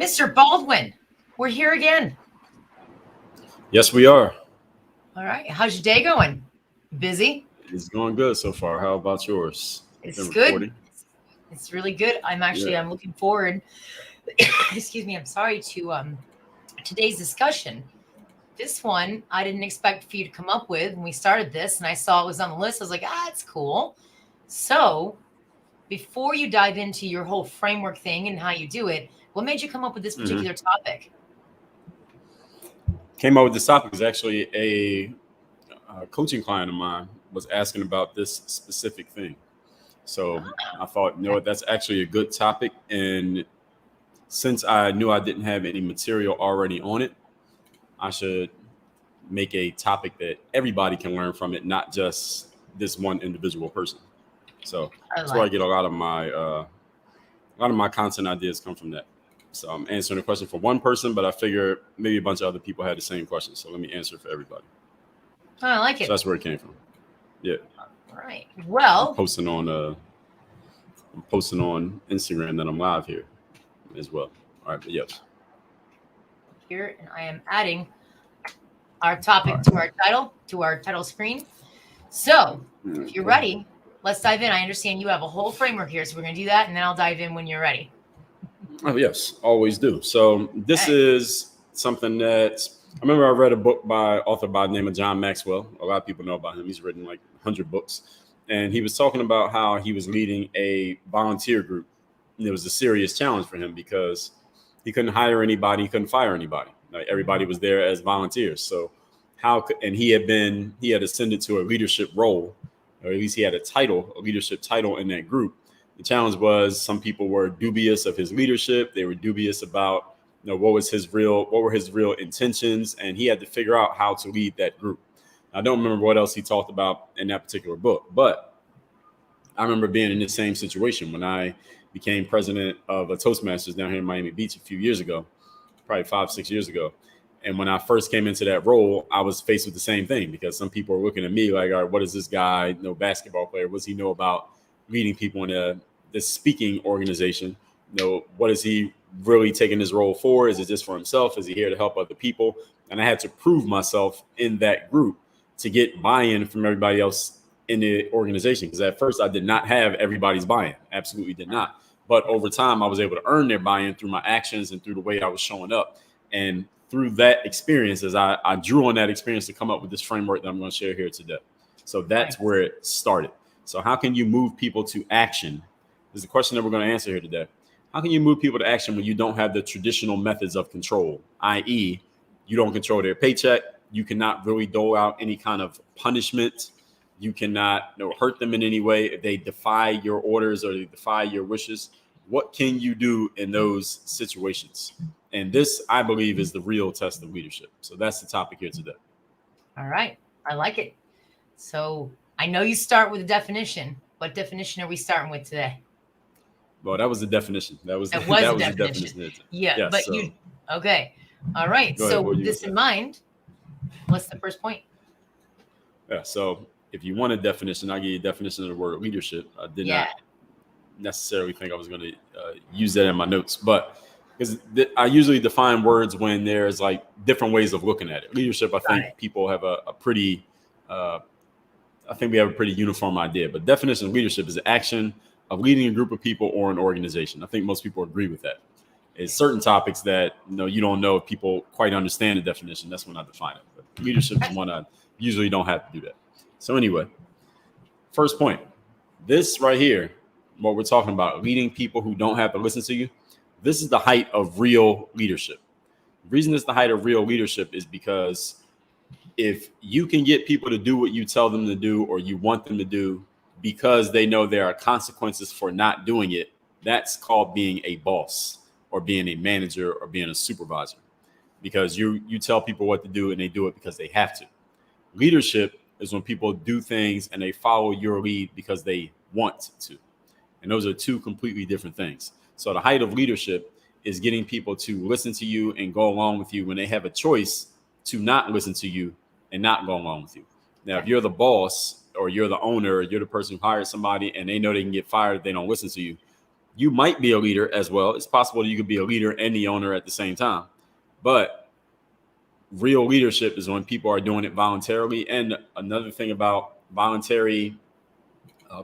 Mr. Baldwin, we're here again. Yes, we are. All right. How's your day going? Busy? It's going good so far. How about yours? It's Been good. recording? It's really good. I'm Yeah. looking forward. Excuse me. I'm sorry to today's discussion. This one I didn't expect for you to come up with when we started this, and I saw it was on the list. I was like, it's cool. So before you dive into your whole framework thing and how you do it, what made you come up with this particular topic? Came up with this topic is actually a coaching client of mine was asking about this specific thing. So I thought, that's actually a good topic. And since I knew I didn't have any material already on it, I should make a topic that everybody can learn from it, not just this one individual person. So that's where I get a lot of my content ideas come from that. So I'm answering a question for one person, but I figure maybe a bunch of other people had the same question. So let me answer for everybody. Oh, I like it. So that's where it came from. Yeah. All right. Well, I'm posting on Instagram that I'm live here as well. All right, but yes. Here, and I am adding our topic to our title screen. So if you're ready, let's dive in. I understand you have a whole framework here, so we're going to do that, and then I'll dive in when you're ready. Oh, yes, always do. So this is something that I remember I read a book by author by the name of John Maxwell. A lot of people know about him. He's written like 100 books. And he was talking about how he was leading a volunteer group. And it was a serious challenge for him because he couldn't hire anybody. He couldn't fire anybody. Like everybody was there as volunteers. So he had ascended to a leadership role, or at least he had a leadership title in that group. The challenge was some people were dubious of his leadership. They were dubious about, what were his real intentions. And he had to figure out how to lead that group. I don't remember what else he talked about in that particular book, but I remember being in the same situation when I became president of a Toastmasters down here in Miami Beach a few years ago, probably 5-6 years ago. And when I first came into that role, I was faced with the same thing because some people were looking at me like, all right, what is this guy, basketball player? What does he know about leading people in this speaking organization? What is he really taking his role for? Is it just for himself? Is he here to help other people? And I had to prove myself in that group to get buy-in from everybody else in the organization. Because at first I did not have everybody's buy-in. Absolutely did not. But over time, I was able to earn their buy-in through my actions and through the way I was showing up. And through that experience, as I drew on that experience to come up with this framework that I'm going to share here today. So that's where it started. So how can you move people to action? This is the question that we're going to answer here today. How can you move people to action when you don't have the traditional methods of control, i.e., you don't control their paycheck? You cannot really dole out any kind of punishment. You cannot hurt them in any way if they defy your orders or they defy your wishes. What can you do in those situations? And this, I believe, is the real test of leadership. So that's the topic here today. All right. I like it. So I know you start with a definition. What definition are we starting with today? Well, that was the definition. That was the definition. Yeah, yes, but okay. All right. So with this in mind, what's the first point? Yeah. So if you want a definition, I'll give you a definition of the word leadership. I did not necessarily think I was going to use that in my notes, but because I usually define words when there's like different ways of looking at it. Leadership, I think people have a pretty, I think we have a pretty uniform idea, but definition of leadership is the action of leading a group of people or an organization. I think most people agree with that. It's certain topics that you don't know if people quite understand the definition. That's when I define it. But leadership is one I usually don't have to do that. So anyway, first point, this right here, what we're talking about, leading people who don't have to listen to you. This is the height of real leadership. The reason it's the height of real leadership is because if you can get people to do what you tell them to do or you want them to do because they know there are consequences for not doing it, that's called being a boss or being a manager or being a supervisor, because you tell people what to do and they do it because they have to. Leadership is when people do things and they follow your lead because they want to. And those are two completely different things. So the height of leadership is getting people to listen to you and go along with you when they have a choice to not listen to you and not go along with you. Now, if you're the boss or you're the owner, or you're the person who hired somebody and they know they can get fired if they don't listen to you, you might be a leader as well. It's possible that you could be a leader and the owner at the same time. But real leadership is when people are doing it voluntarily. And another thing about voluntary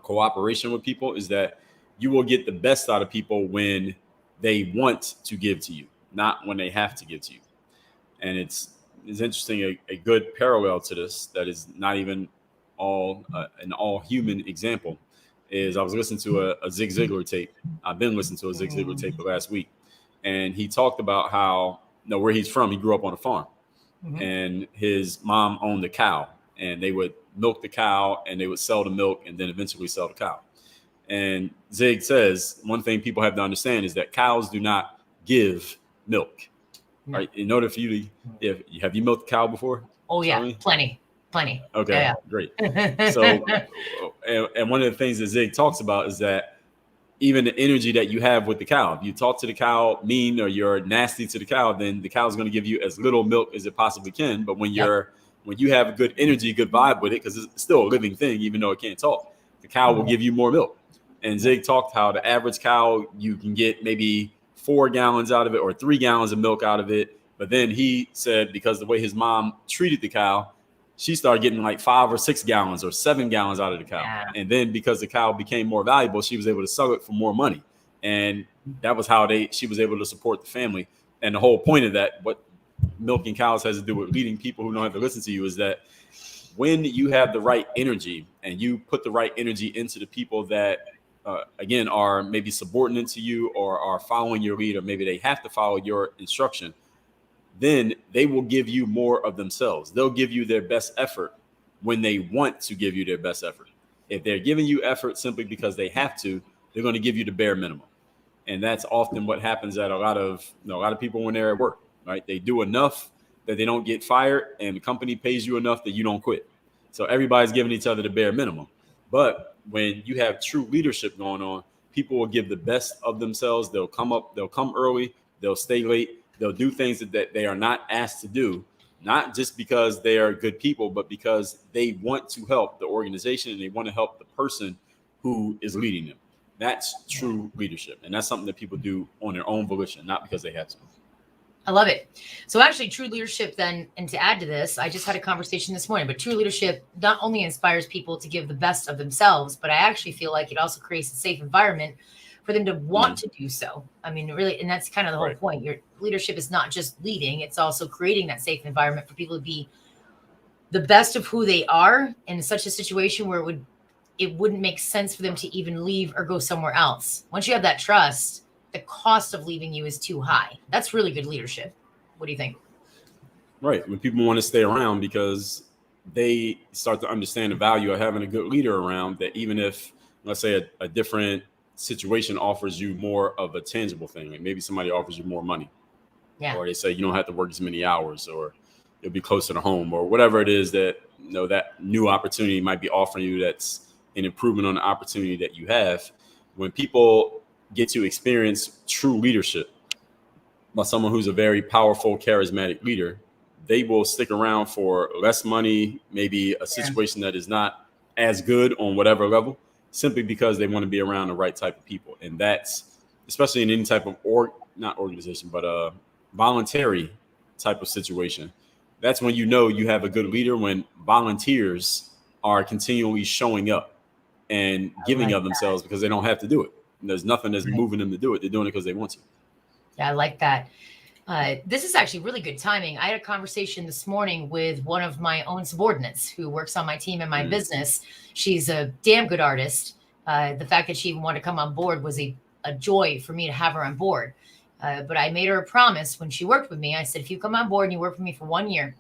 cooperation with people is that you will get the best out of people when they want to give to you, not when they have to give to you. And it's interesting, a good parallel to this that is not even all an all human example is I was listening to a Zig Ziglar tape. I've been listening to a Zig Ziglar tape the last week, and he talked about how, where he's from, he grew up on a farm, and his mom owned a cow, and they would milk the cow and they would sell the milk and then eventually sell the cow. And Zig says one thing people have to understand is that cows do not give milk. Right? In order for you to, have you milked a cow before? Oh yeah, plenty. Okay, yeah. Great. So, and one of the things that Zig talks about is that even the energy that you have with the cow, if you talk to the cow mean or you're nasty to the cow, then the cow is going to give you as little milk as it possibly can. But when when you have a good energy, good vibe with it, because it's still a living thing, even though it can't talk, the cow will give you more milk. And Zig talked how the average cow, you can get maybe 4 gallons out of it or 3 gallons of milk out of it. But then he said, because the way his mom treated the cow, she started getting like 5 or 6 gallons or 7 gallons out of the cow. Yeah. And then because the cow became more valuable, she was able to sell it for more money. And that was how she was able to support the family. And the whole point of that, what milking cows has to do with leading people who don't have to listen to you, is that when you have the right energy and you put the right energy into the people that, again, are maybe subordinate to you or are following your lead, or maybe they have to follow your instruction, then they will give you more of themselves. They'll give you their best effort when they want to give you their best effort. If they're giving you effort simply because they have to, they're going to give you the bare minimum. And that's often what happens at a lot of people when they're at work, right? They do enough that they don't get fired, and the company pays you enough that you don't quit. So everybody's giving each other the bare minimum. But when you have true leadership going on, people will give the best of themselves. They'll come early, they'll stay late, they'll do things that they are not asked to do, not just because they are good people, but because they want to help the organization and they want to help the person who is leading them. That's true leadership. And that's something that people do on their own volition, not because they have to. I love it. So actually, true leadership then, and to add to this, I just had a conversation this morning, but true leadership not only inspires people to give the best of themselves, but I actually feel like it also creates a safe environment for them to want to do so. I mean, really, and that's kind of the whole point. Your leadership is not just leading, it's also creating that safe environment for people to be the best of who they are in such a situation where it wouldn't make sense for them to even leave or go somewhere else. Once you have that trust, the cost of leaving you is too high. That's really good leadership. What do you think? Right. When people want to stay around because they start to understand the value of having a good leader around, that even if, let's say, a different situation offers you more of a tangible thing, like maybe somebody offers you more money, or they say you don't have to work as many hours, or you'll be closer to home, or whatever it is that that new opportunity might be offering you, that's an improvement on the opportunity that you have. When people get to experience true leadership by someone who's a very powerful, charismatic leader, they will stick around for less money, maybe a situation that is not as good on whatever level, simply because they want to be around the right type of people. And that's especially in any type of voluntary type of situation. That's when you have a good leader, when volunteers are continually showing up and giving of themselves because they don't have to do it. And there's nothing that's moving them to do it. They're doing it because they want to. Yeah, I like that. This is actually really good timing. I had a conversation this morning with one of my own subordinates who works on my team in my business. She's a damn good artist. The fact that she even wanted to come on board was a joy for me to have her on board. But I made her a promise when she worked with me. I said, if you come on board and you work with me for 1 year,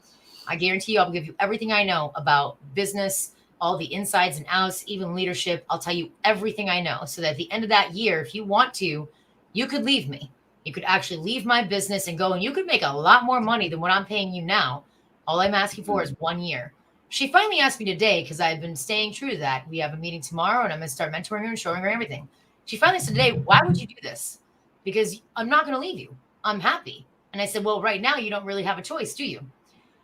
I guarantee you I'll give you everything I know about business, all the insides and outs, even leadership. I'll tell you everything I know, so that at the end of that year, if you want to, you could leave me. You could actually leave my business and go, and you could make a lot more money than what I'm paying you now. All I'm asking for is 1 year. She finally asked me today, because I've been staying true to that. We have a meeting tomorrow, and I'm going to start mentoring her and showing her everything. She finally said today, why would you do this? Because I'm not going to leave you. I'm happy. And I said, well, right now you don't really have a choice, do you?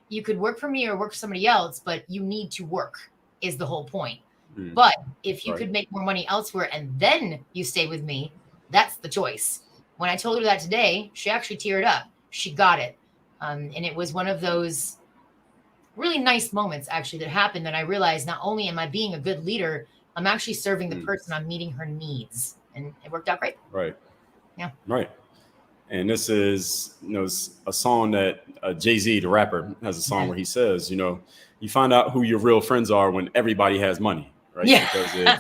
You could work for me or work for somebody else, but you need to work is the whole point. But if you could make more money elsewhere and then you stay with me, That's the choice. When I told her that today, she actually teared up. She got it. And it was one of those really nice moments actually that happened, that I realized not only am I being a good leader, I'm actually serving the person. I'm meeting her needs, and it worked out great. Right. Yeah. Right. And this is, a song that Jay-Z, the rapper, has a song where he says, you find out who your real friends are when everybody has money, right? Yeah. Because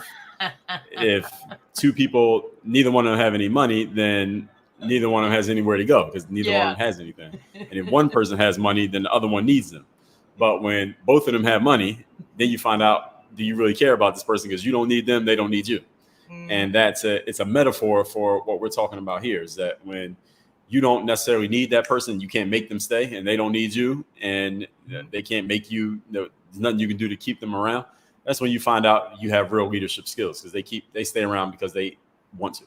if two people, neither one of them have any money, then neither one of them has anywhere to go, because neither one of them has anything. And if one person has money, then the other one needs them. But when both of them have money, then you find out, do you really care about this person? Because you don't need them, they don't need you. And it's a metaphor for what we're talking about here, is that when you don't necessarily need that person, you can't make them stay, and they don't need you, and they can't make you, there's nothing you can do to keep them around. That's when you find out you have real leadership skills, because they stay around because they want to.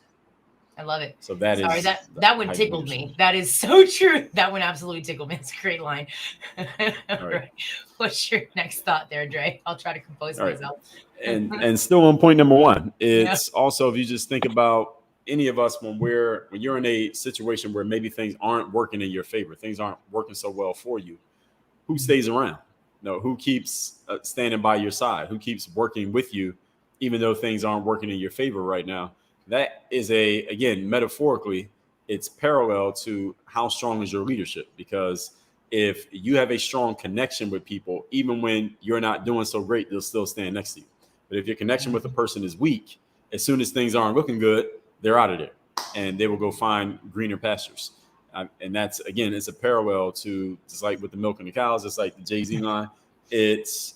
I love it. So that Sorry, is that one tickled me. That is so true. That one absolutely tickled me. It's a great line. All right. What's your next thought there, Dre? I'll try to compose myself. And still on point number one, it's also, if you just think about any of us, when you're in a situation where maybe things aren't working in your favor, things aren't working so well for you, who stays around? Who keeps standing by your side? Who keeps working with you, even though things aren't working in your favor right now? That is again, metaphorically, it's parallel to how strong is your leadership. Because if you have a strong connection with people, even when you're not doing so great, they'll still stand next to you. But if your connection with a person is weak, as soon as things aren't looking good, they're out of there, and they will go find greener pastures. And that's, again, it's a parallel to, just like with the milk and the cows, it's like the Jay-Z line. It's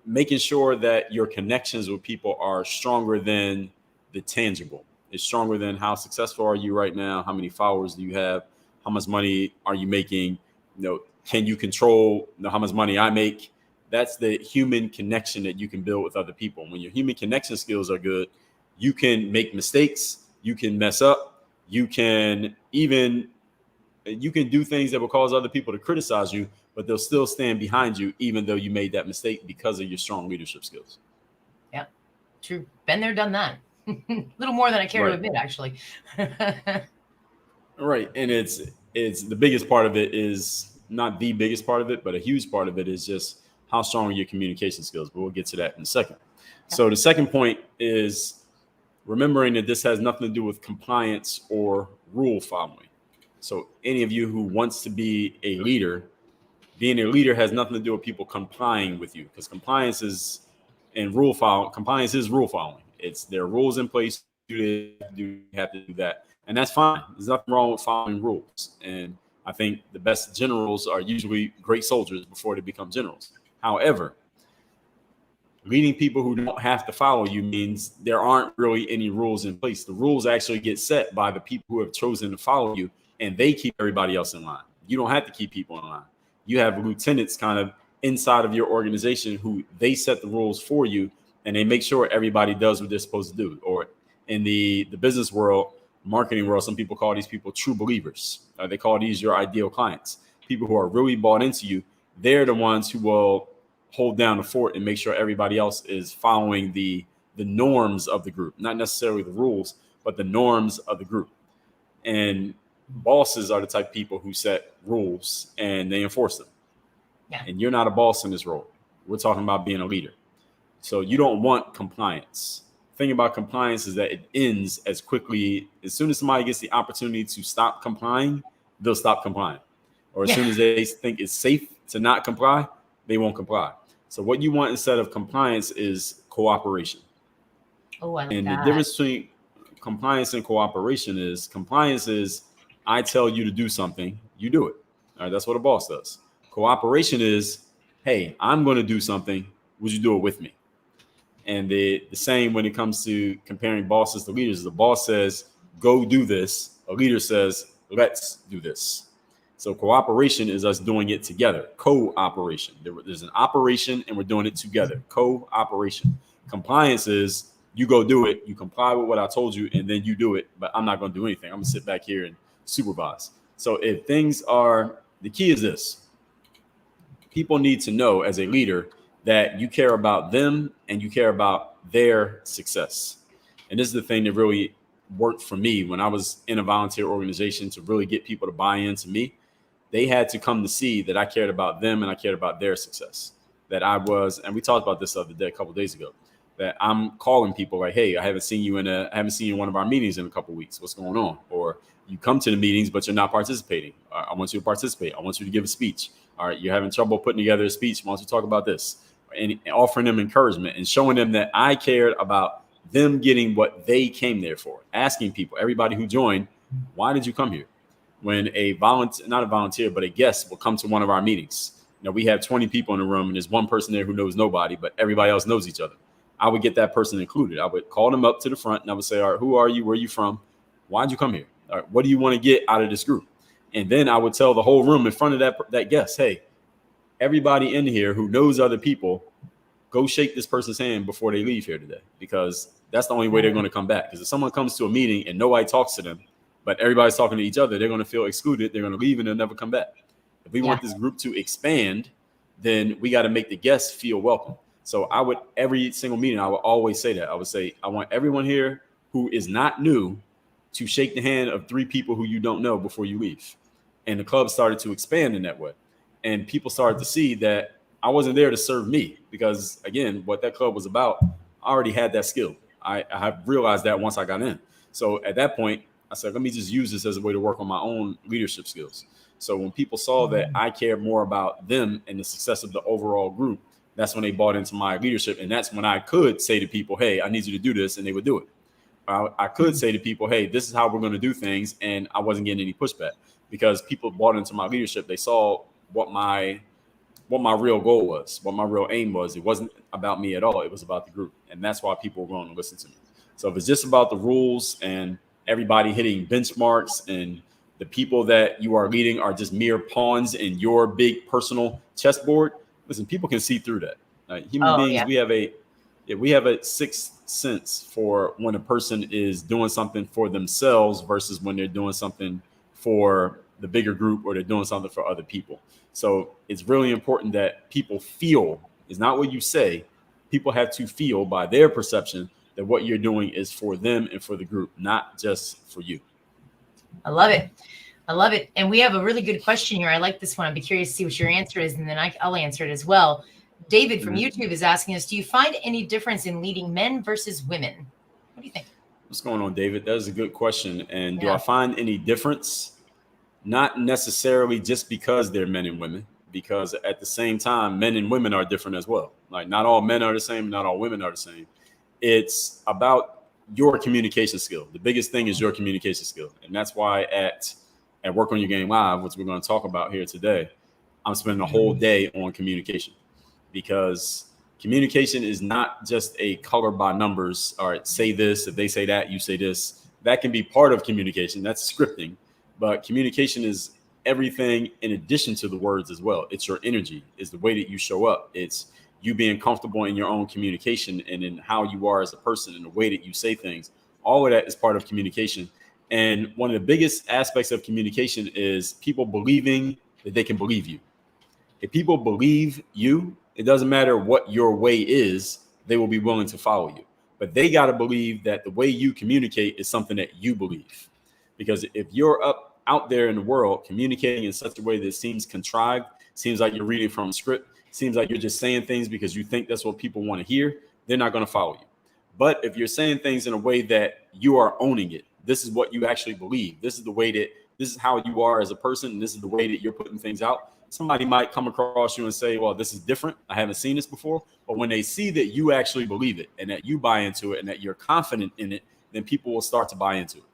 making sure that your connections with people are stronger than the tangible. It's stronger than how successful are you right now? How many followers do you have? How much money are you making? Can you control how much money I make? That's the human connection that you can build with other people. When your human connection skills are good, you can make mistakes. You can mess up. You can do things that will cause other people to criticize you, but they'll still stand behind you, even though you made that mistake, because of your strong leadership skills. Yeah, true. Been there, done that. A little more than I care to admit, actually. Right. And it's the biggest part of it is not the biggest part of it, but a huge part of it is just how strong are your communication skills. But we'll get to that in a second. Yeah. So the second point is remembering that this has nothing to do with compliance or rule following. So any of you who wants to be a leader, being a leader has nothing to do with people complying with you, because compliance is rule following. It's there are rules in place. You have to do that, and that's fine. There's nothing wrong with following rules. And I think the best generals are usually great soldiers before they become generals. However, leading people who don't have to follow you means there aren't really any rules in place. The rules actually get set by the people who have chosen to follow you, and they keep everybody else in line. You don't have to keep people in line. You have lieutenants kind of inside of your organization who they set the rules for you, and they make sure everybody does what they're supposed to do. Or in the business world, marketing world, some people call these people true believers. They call these your ideal clients. People who are really bought into you. They're the ones who will hold down the fort and make sure everybody else is following the norms of the group, not necessarily the rules, but the norms of the group. And bosses are the type of people who set rules and they enforce them. Yeah. And you're not a boss in this role. We're talking about being a leader. So you don't want compliance. The thing about compliance is that it ends as quickly. As soon as somebody gets the opportunity to stop complying, they'll stop complying. Or as soon as they think it's safe to not comply, they won't comply. So what you want instead of compliance is cooperation. Oh, I like and that. The difference between compliance and cooperation is compliance is I tell you to do something, you do it. All right, that's what a boss does. Cooperation is, hey, I'm going to do something. Would you do it with me? And the same when it comes to comparing bosses to leaders. The boss says, go do this. A leader says, let's do this. So cooperation is us doing it together. Cooperation. There's an operation and we're doing it together. Cooperation. Compliance is you go do it. You comply with what I told you and then you do it. But I'm not going to do anything. I'm going to sit back here and supervise. So if things are, the key is this. People need to know as a leader that you care about them and you care about their success. And this is the thing that really worked for me when I was in a volunteer organization to really get people to buy into me. They had to come to see that I cared about them and I cared about their success. That I was, and we talked about this the other day, a couple of days ago, that I'm calling people like, hey, I haven't seen you in one of our meetings in a couple of weeks. What's going on? Or you come to the meetings, but you're not participating. I want you to participate. I want you to give a speech. All right, you're having trouble putting together a speech. Why don't you talk about this? And offering them encouragement and showing them that I cared about them getting what they came there for. Asking people, everybody who joined, why did you come here? When a volunteer, not a volunteer, but a guest will come to one of our meetings. You know, we have 20 people in the room and there's one person there who knows nobody, but everybody else knows each other. I would get that person included. I would call them up to the front and I would say, all right, who are you? Where are you from? Why'd you come here? All right, what do you want to get out of this group? And then I would tell the whole room in front of that guest, hey, everybody in here who knows other people, go shake this person's hand before they leave here today, because that's the only way they're going to come back. Because if someone comes to a meeting and nobody talks to them, but everybody's talking to each other, they're going to feel excluded. They're going to leave and they'll never come back. If we want this group to expand, then we got to make the guests feel welcome. So I would, every single meeting, I would always say that. I would say, I want everyone here who is not new to shake the hand of 3 people who you don't know before you leave. And the club started to expand in that way. And people started to see that I wasn't there to serve me, because again, what that club was about, I already had that skill. I have realized that once I got in. So at that point, I said, let me just use this as a way to work on my own leadership skills. So when people saw that I cared more about them and the success of the overall group, that's when they bought into my leadership. And that's when I could say to people, hey, I need you to do this, and they would do it. I could say to people, hey, this is how we're going to do things. And I wasn't getting any pushback because people bought into my leadership. They saw what my real goal was, what my real aim was. It wasn't about me at all. It was about the group. And that's why people were going to listen to me. So if it's just about the rules and everybody hitting benchmarks and the people that you are leading are just mere pawns in your big personal chessboard, listen, people can see through that. Human beings, we have a sixth sense for when a person is doing something for themselves versus when they're doing something for the bigger group or they're doing something for other people. So it's really important that people feel, it's not what you say. People have to feel by their perception that what you're doing is for them and for the group, not just for you. I love it. I love it. And we have a really good question here. I like this one. I'd be curious to see what your answer is, and then I'll answer it as well. David from YouTube is asking us, do you find any difference in leading men versus women? What do you think? What's going on, David? That is a good question. And do I find any difference? Not necessarily just because they're men and women, because at the same time, men and women are different as well. Like not all men are the same, not all women are the same. It's about your communication skill. The biggest thing is your communication skill. And that's why at Work on Your Game Live, which we're going to talk about here today, I'm spending a whole day on communication, because communication is not just a color by numbers. All right, say this. If they say that, you say this. That can be part of communication. That's scripting. But communication is everything in addition to the words as well. It's your energy. It's the way that you show up. It's you being comfortable in your own communication and in how you are as a person and the way that you say things. All of that is part of communication. And one of the biggest aspects of communication is people believing that they can believe you. If people believe you, it doesn't matter what your way is, they will be willing to follow you. But they got to believe that the way you communicate is something that you believe. Because if you're out there in the world communicating in such a way that seems contrived, seems like you're reading from a script, seems like you're just saying things because you think that's what people want to hear, they're not going to follow you. But if you're saying things in a way that you are owning it, this is what you actually believe. This is the way that this is how you are as a person. And this is the way that you're putting things out. Somebody might come across you and say, well, this is different. I haven't seen this before. But when they see that you actually believe it and that you buy into it and that you're confident in it, then people will start to buy into it.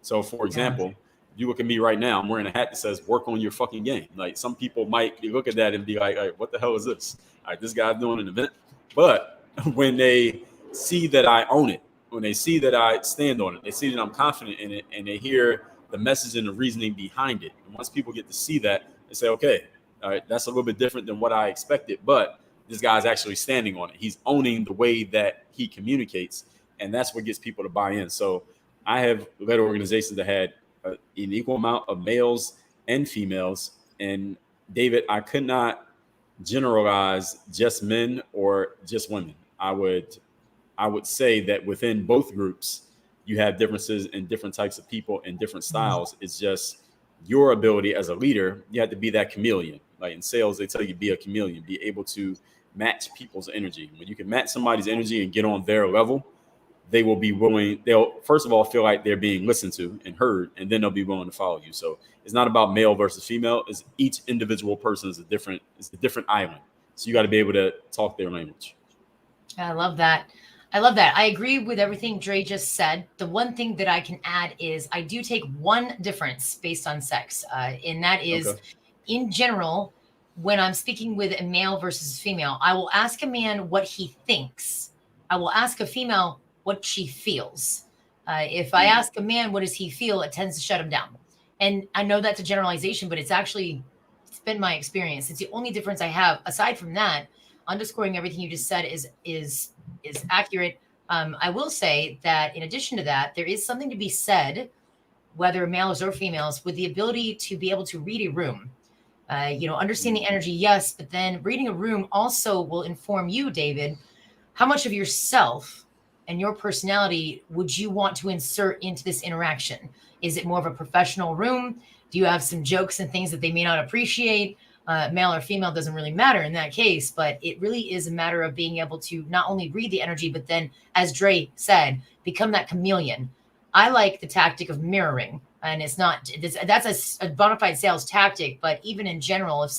So, for example, you look at me right now, I'm wearing a hat that says work on your fucking game. Like some people might look at that and be like, what the hell is this? All right, this guy's doing an event. But when they see that I own it, when they see that I stand on it, they see that I'm confident in it, and they hear the message and the reasoning behind it. And once people get to see that, they say, okay, all right, that's a little bit different than what I expected, but this guy's actually standing on it. He's owning the way that he communicates, and that's what gets people to buy in. So I have led organizations that had an equal amount of males and females. And David, I could not generalize just men or just women. I would say that within both groups, you have differences in different types of people and different styles. It's just your ability as a leader. You have to be that chameleon. Like in sales, they tell you be a chameleon, be able to match people's energy. When you can match somebody's energy and get on their level, they will be willing. They'll first of all feel like they're being listened to and heard, and then they'll be willing to follow you. So it's not about male versus female. It's each individual person is a different island. So you got to be able to talk their language. I love that. I love that. I agree with everything Dre just said. The one thing that I can add is I do take one difference based on sex, and that is, in general, when I'm speaking with a male versus female, I will ask a man what he thinks. I will ask a female what she feels. If I ask a man what does he feel, it tends to shut him down. And I know that's a generalization, but it's been my experience. It's the only difference I have. Aside from that, underscoring everything you just said is accurate. I will say that in addition to that, there is something to be said, whether males or females, with the ability to be able to read a room. Understanding energy, yes, but then reading a room also will inform you, David, how much of yourself and your personality would you want to insert into this interaction? Is it more of a professional room? Do you have some jokes and things that they may not appreciate? Male or female doesn't really matter in that case, but it really is a matter of being able to not only read the energy, but then, as Dre said, become that chameleon. I like the tactic of mirroring, and that's a bona fide sales tactic. But even in general, if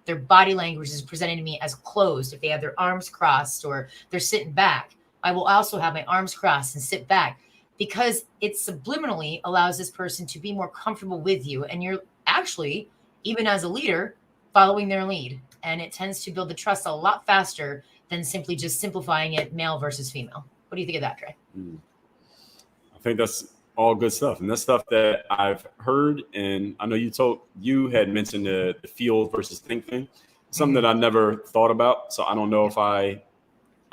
their body language is presenting to me as closed, if they have their arms crossed or they're sitting back, I will also have my arms crossed and sit back, because it subliminally allows this person to be more comfortable with you. And you're actually, even as a leader, following their lead. And it tends to build the trust a lot faster than simply just simplifying it male versus female. What do you think of that, Dre? I think that's all good stuff. And that's stuff that I've heard. And I know you had mentioned the feel versus think thing, something that I never thought about. So I don't know if I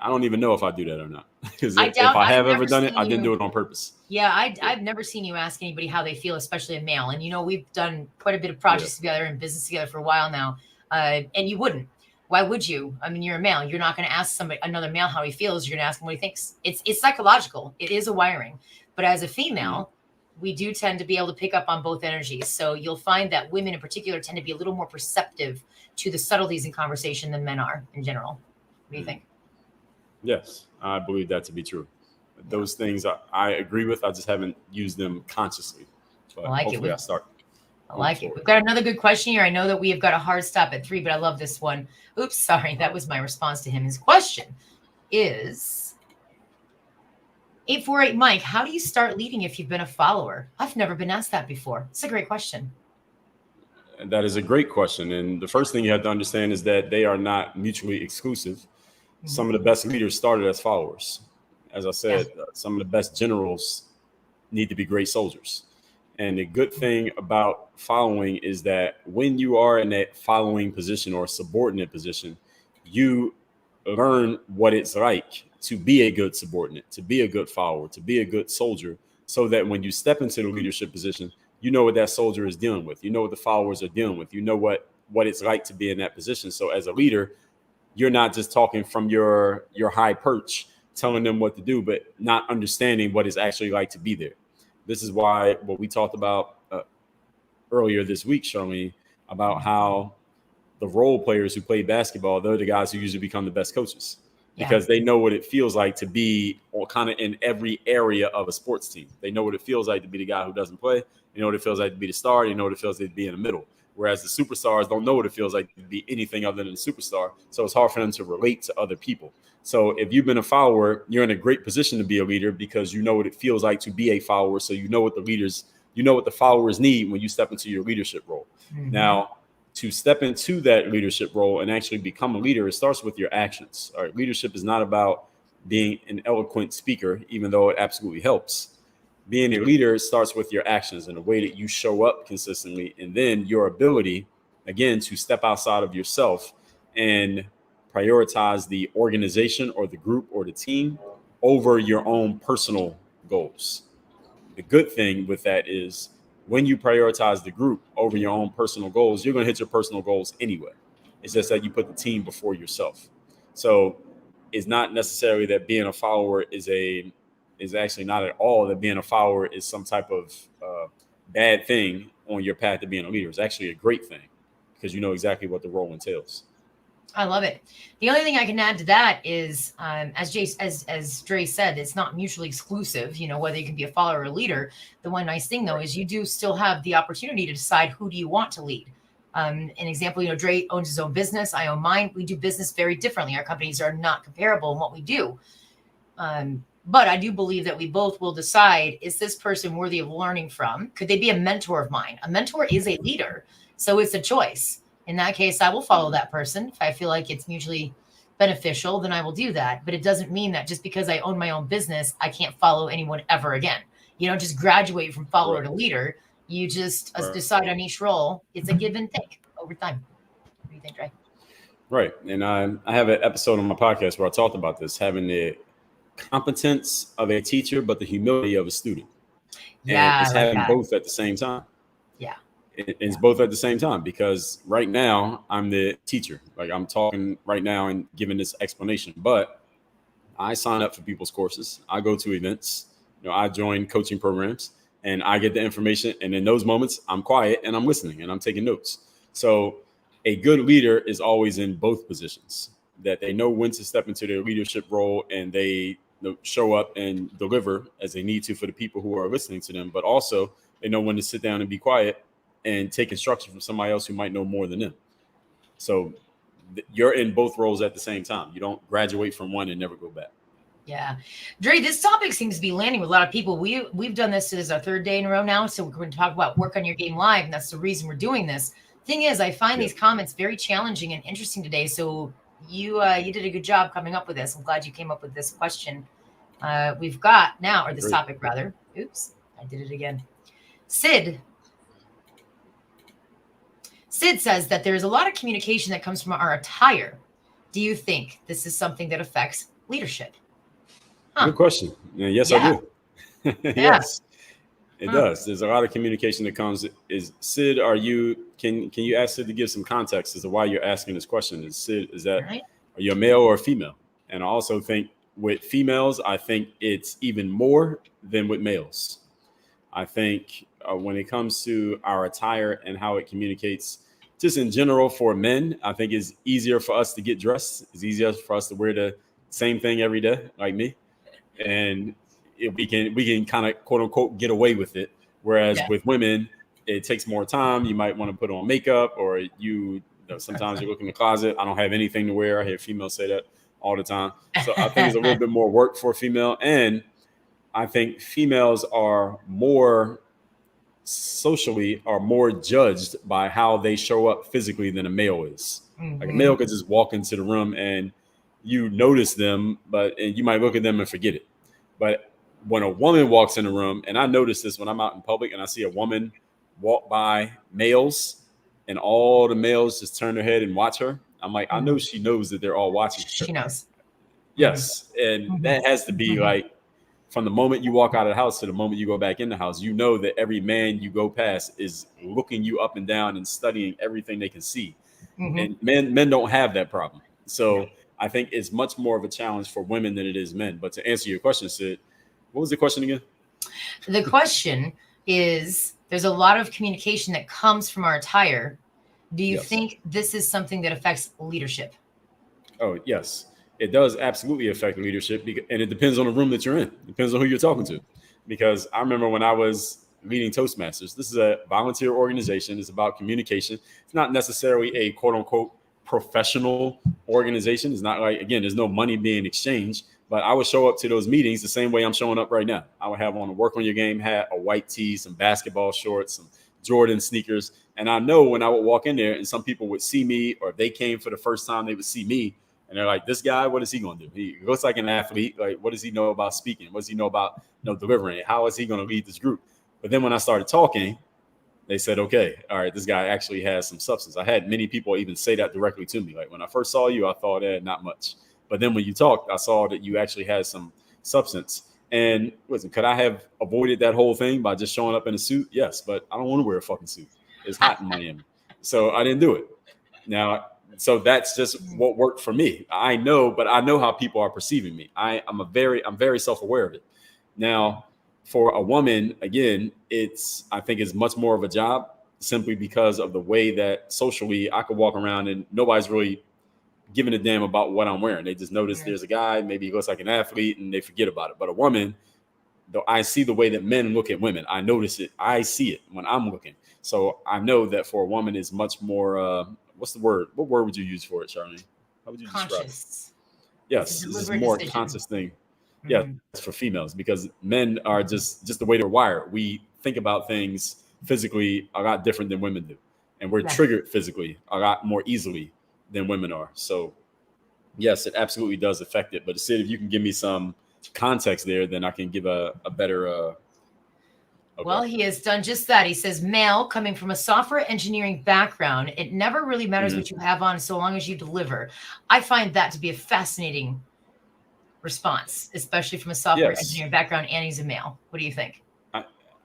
don't even know if I do that or not. Because if I have ever done it, I didn't do it on purpose. Yeah, I've never seen you ask anybody how they feel, especially a male. And, we've done quite a bit of projects together and business together for a while now. And you wouldn't. Why would you? I mean, you're a male. You're not going to ask another male how he feels. You're going to ask him what he thinks. It's psychological. It is a wiring. But as a female, we do tend to be able to pick up on both energies. So you'll find that women in particular tend to be a little more perceptive to the subtleties in conversation than men are in general. What do you think? Yes, I believe that to be true. Those things I agree with. I just haven't used them consciously. But I like hopefully it. I start. I like it. We've got another good question here. I know that we have got a hard stop at 3, but I love this one. Oops, sorry. That was my response to him. His question is 848 Mike, how do you start leading if you've been a follower? I've never been asked that before. It's a great question. And that is a great question. And the first thing you have to understand is that they are not mutually exclusive. Some of the best leaders started as followers. As I said, some of the best generals need to be great soldiers. And the good thing about following is that when you are in that following position or subordinate position, you learn what it's like to be a good subordinate, to be a good follower, to be a good soldier, so that when you step into the leadership position, you know what that soldier is dealing with. You know what the followers are dealing with. You know what it's like to be in that position. So as a leader, you're not just talking from your high perch, telling them what to do, but not understanding what it's actually like to be there. This is why what we talked about earlier this week, Charlene, about how the role players who play basketball, they're the guys who usually become the best coaches because they know what it feels like to be kind of in every area of a sports team. They know what it feels like to be the guy who doesn't play. They know what it feels like to be the star. They know what it feels like to be in the middle. Whereas the superstars don't know what it feels like to be anything other than a superstar. So it's hard for them to relate to other people. So if you've been a follower, you're in a great position to be a leader because you know what it feels like to be a follower. So you know what the followers need when you step into your leadership role. Mm-hmm. Now, to step into that leadership role and actually become a leader, it starts with your actions. All right, leadership is not about being an eloquent speaker, even though it absolutely helps. Being a leader starts with your actions and the way that you show up consistently, and then your ability, again, to step outside of yourself and prioritize the organization or the group or the team over your own personal goals. The good thing with that is when you prioritize the group over your own personal goals, you're going to hit your personal goals anyway. It's just that you put the team before yourself. So it's not necessarily that being a follower is a is actually not at all that being a follower is some type of bad thing on your path to being a leader. It's actually a great thing because you know exactly what the role entails. I love it. The only thing I can add to that is, as Dre said, it's not mutually exclusive. You know, whether you can be a follower or a leader. The one nice thing though is you do still have the opportunity to decide who do you want to lead. An example, you know, Dre owns his own business. I own mine. We do business very differently. Our companies are not comparable in what we do. But I do believe that we both will decide, is this person worthy of learning from? Could they be a mentor of mine? A mentor is a leader. So it's a choice. In that case, I will follow that person. If I feel like it's mutually beneficial, then I will do that. But it doesn't mean that just because I own my own business, I can't follow anyone ever again. You don't just graduate from follower to leader. You just decide on each role. It's a give and take over time. What do you think, Dre? Right. And I have an episode on my podcast where I talked about this, having the competence of a teacher, but the humility of a student. Yeah, and it's having both at the same time. Yeah. It's both at the same time, because right now I'm the teacher. Like, I'm talking right now and giving this explanation, but I sign up for people's courses. I go to events, you know, I join coaching programs, and I get the information. And in those moments, I'm quiet and I'm listening and I'm taking notes. So a good leader is always in both positions, that they know when to step into their leadership role and they show up and deliver as they need to for the people who are listening to them. But also they know when to sit down and be quiet and take instruction from somebody else who might know more than them. So you're in both roles at the same time. You don't graduate from one and never go back. Yeah. Dre, this topic seems to be landing with a lot of people. We've done this as our third day in a row now. So we're going to talk about work on your game live. And that's the reason we're doing this. Thing is, I find these comments very challenging and interesting today. So you did a good job coming up with this. I'm glad you came up with this question. We've got now, or this topic rather. Oops, I did it again. Sid says that there's a lot of communication that comes from our attire. Do you think this is something that affects leadership? Good question. Yes, I do. Yes, it does. There's a lot of communication that comes. Sid, can you ask Sid to give some context as to why you're asking this question? Are you a male or a female? And I also think with females, I think it's even more than with males. I think when it comes to our attire and how it communicates, just in general for men, I think it's easier for us to get dressed. It's easier for us to wear the same thing every day, like me. And we can kind of quote unquote get away with it. Whereas with women, it takes more time. You might want to put on makeup, or sometimes you look in the closet. I don't have anything to wear. I hear females say that all the time. So I think it's a little bit more work for a female. And I think females are more judged by how they show up physically than a male is. Mm-hmm. Like, a male could just walk into the room and you notice them, and you might look at them and forget it. But when a woman walks in the room, and I notice this when I'm out in public and I see a woman walk by males and all the males just turn their head and watch her, I'm like, I know she knows that they're all watching her. She knows. Yes. And that has to be like, from the moment you walk out of the house to the moment you go back in the house, you know that every man you go past is looking you up and down and studying everything they can see. And men don't have that problem. So I think it's much more of a challenge for women than it is men. But to answer your question, Sid, what was the question again? The question is, there's a lot of communication that comes from our attire. Do you think this is something that affects leadership? Oh, yes. It does absolutely affect leadership, and it depends on the room that you're in. It depends on who you're talking to. Because I remember when I was leading Toastmasters, this is a volunteer organization. It's about communication. It's not necessarily a quote unquote professional organization. It's not like, again, there's no money being exchanged, but I would show up to those meetings the same way I'm showing up right now. I would have on a work on your game hat, a white tee, some basketball shorts, some Jordan sneakers. And I know when I would walk in there and some people would see me, or if they came for the first time, they would see me. And they're like, this guy, what is he going to do? He looks like an athlete. Like, what does he know about speaking? What does he know about delivering it? How is he going to lead this group? But then when I started talking, they said, okay, all right, this guy actually has some substance. I had many people even say that directly to me. Like, when I first saw you, I thought, not much. But then when you talked, I saw that you actually had some substance. And listen, could I have avoided that whole thing by just showing up in a suit? Yes, but I don't want to wear a fucking suit. It's hot in Miami. So I didn't do it. Now, so that's just what worked for me. I know how people are perceiving me. I'm very self-aware of it. Now, for a woman, again, I think it's much more of a job simply because of the way that socially I could walk around and nobody's really giving a damn about what I'm wearing. They just notice there's a guy, maybe he looks like an athlete, and they forget about it. But a woman, though, I see the way that men look at women. I notice it. I see it when I'm looking. So I know that for a woman is much more, what's the word? What word would you use for it, Charlene? How would you describe it? Yes, this is a more conscious thing. Yeah, it's for females because men are just the way they're wired. We think about things physically a lot different than women do. And we're triggered physically a lot more easily than women are. So yes, it absolutely does affect it. But Sid, if you can give me some context there, then I can give a better okay. Well, he has done just that. He says, male, coming from a software engineering background, it never really matters what you have on so long as you deliver. I find that to be a fascinating response, especially from a software engineering background, and he's a male. What do you think?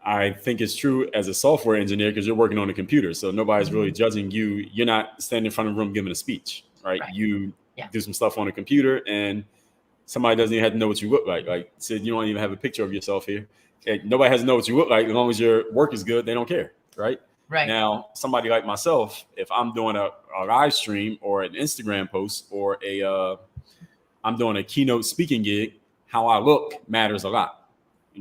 I think it's true as a software engineer because you're working on a computer. So nobody's really judging you. You're not standing in front of a room giving a speech, right? You do some stuff on a computer and somebody doesn't even have to know what you look like. Like Sid, you don't even have a picture of yourself here. And nobody has to know what you look like. As long as your work is good, they don't care, right? Right. Now, somebody like myself, if I'm doing a live stream or an Instagram post or I'm doing a keynote speaking gig, how I look matters a lot.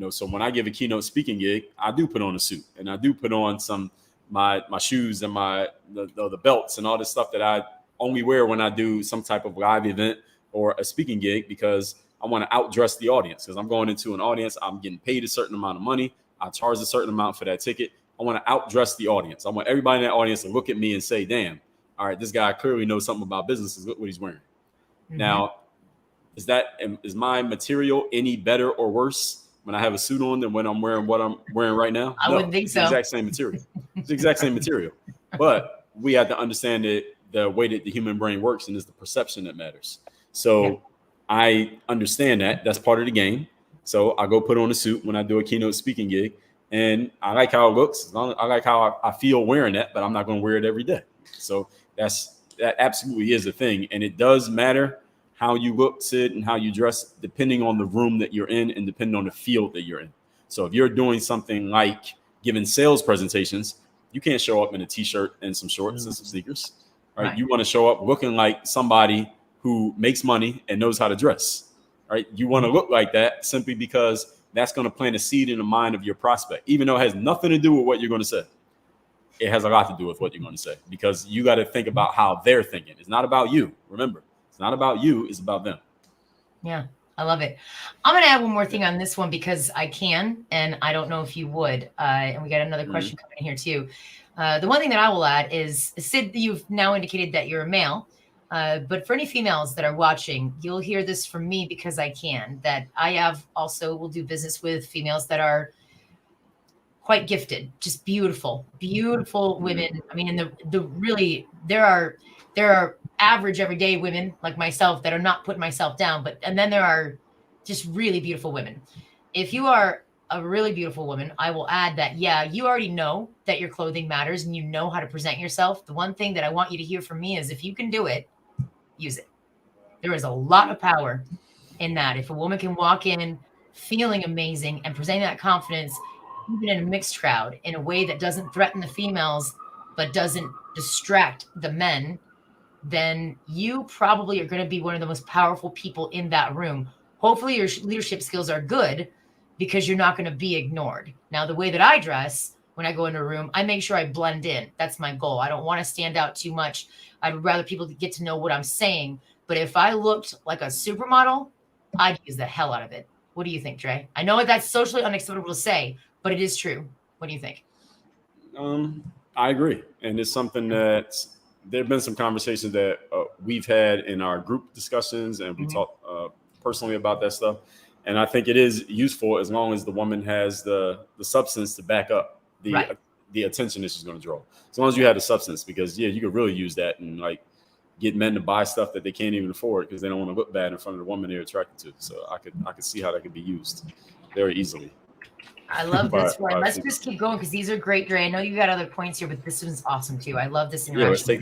So when I give a keynote speaking gig, I do put on a suit and I do put on my shoes and the belts and all this stuff that I only wear when I do some type of live event or a speaking gig because I want to outdress the audience because I'm going into an audience. I'm getting paid a certain amount of money. I charge a certain amount for that ticket. I want to outdress the audience. I want everybody in that audience to look at me and say, damn, all right, this guy clearly knows something about business. Look what he's wearing. Now, is my material any better or worse when I have a suit on than when I'm wearing what I'm wearing right now? I wouldn't think so. It's the exact same material. It's the exact same material. But we have to understand that the way that the human brain works and it's the perception that matters. So I understand that. That's part of the game. So I go put on a suit when I do a keynote speaking gig. And I like how it looks. I like how I feel wearing that, but I'm not going to wear it every day. So that absolutely is a thing. And it does matter how you look, Sid, and how you dress, depending on the room that you're in and depending on the field that you're in. So if you're doing something like giving sales presentations, you can't show up in a t-shirt and some shorts and some sneakers, right? You want to show up looking like somebody who makes money and knows how to dress, right? You want to look like that simply because that's going to plant a seed in the mind of your prospect, even though it has nothing to do with what you're going to say. It has a lot to do with what you're going to say because you got to think about how they're thinking. It's not about you. Remember, it's not about you. It's about them. Yeah, I love it. I'm going to add one more thing on this one because I can, and I don't know if you would. And we got another question coming in here too. The one thing that I will add is, Sid, you've now indicated that you're a male. But for any females that are watching, you'll hear this from me because I can, that I will do business with females that are quite gifted, just beautiful women. I mean, there are average everyday women like myself that are not putting myself down, and then there are just really beautiful women. If you are a really beautiful woman, I will add that, you already know that your clothing matters and you know how to present yourself. The one thing that I want you to hear from me is if you can do it, use it. There is a lot of power in that. If a woman can walk in feeling amazing and presenting that confidence, even in a mixed crowd, in a way that doesn't threaten the females, but doesn't distract the men, then you probably are going to be one of the most powerful people in that room. Hopefully your leadership skills are good because you're not going to be ignored. Now, the way that I dress when I go into a room, I make sure I blend in. That's my goal. I don't want to stand out too much. I'd rather people get to know what I'm saying. But if I looked like a supermodel, I'd use the hell out of it. What do you think, Dre? I know that's socially unacceptable to say, but it is true. What do you think? I agree. And it's something that there have been some conversations that we've had in our group discussions and we talk personally about that stuff. And I think it is useful as long as the woman has the substance to back up the attention that she's going to draw. As long as you have the substance, because you could really use that and like get men to buy stuff that they can't even afford because they don't want to look bad in front of the woman they're attracted to. So I could see how that could be used very easily. I love this one. Let's just keep going because these are great, Dre. I know you got other points here, but this one's awesome too. I love this interaction.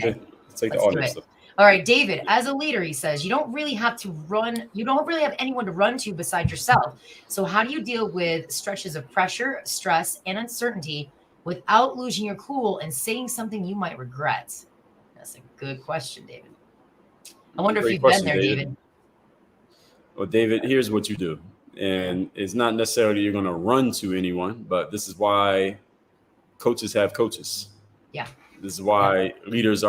Let's take the audience stuff. All right, David, as a leader, he says, you don't really have to run, you don't really have anyone to run to besides yourself. So, how do you deal with stretches of pressure, stress, and uncertainty without losing your cool and saying something you might regret? That's a good question, David. I wonder if Great you've been question, there, David. David. Well, David, here's what you do. And it's not necessarily you're going to run to anyone, but this is why coaches have coaches. Yeah. This is why leaders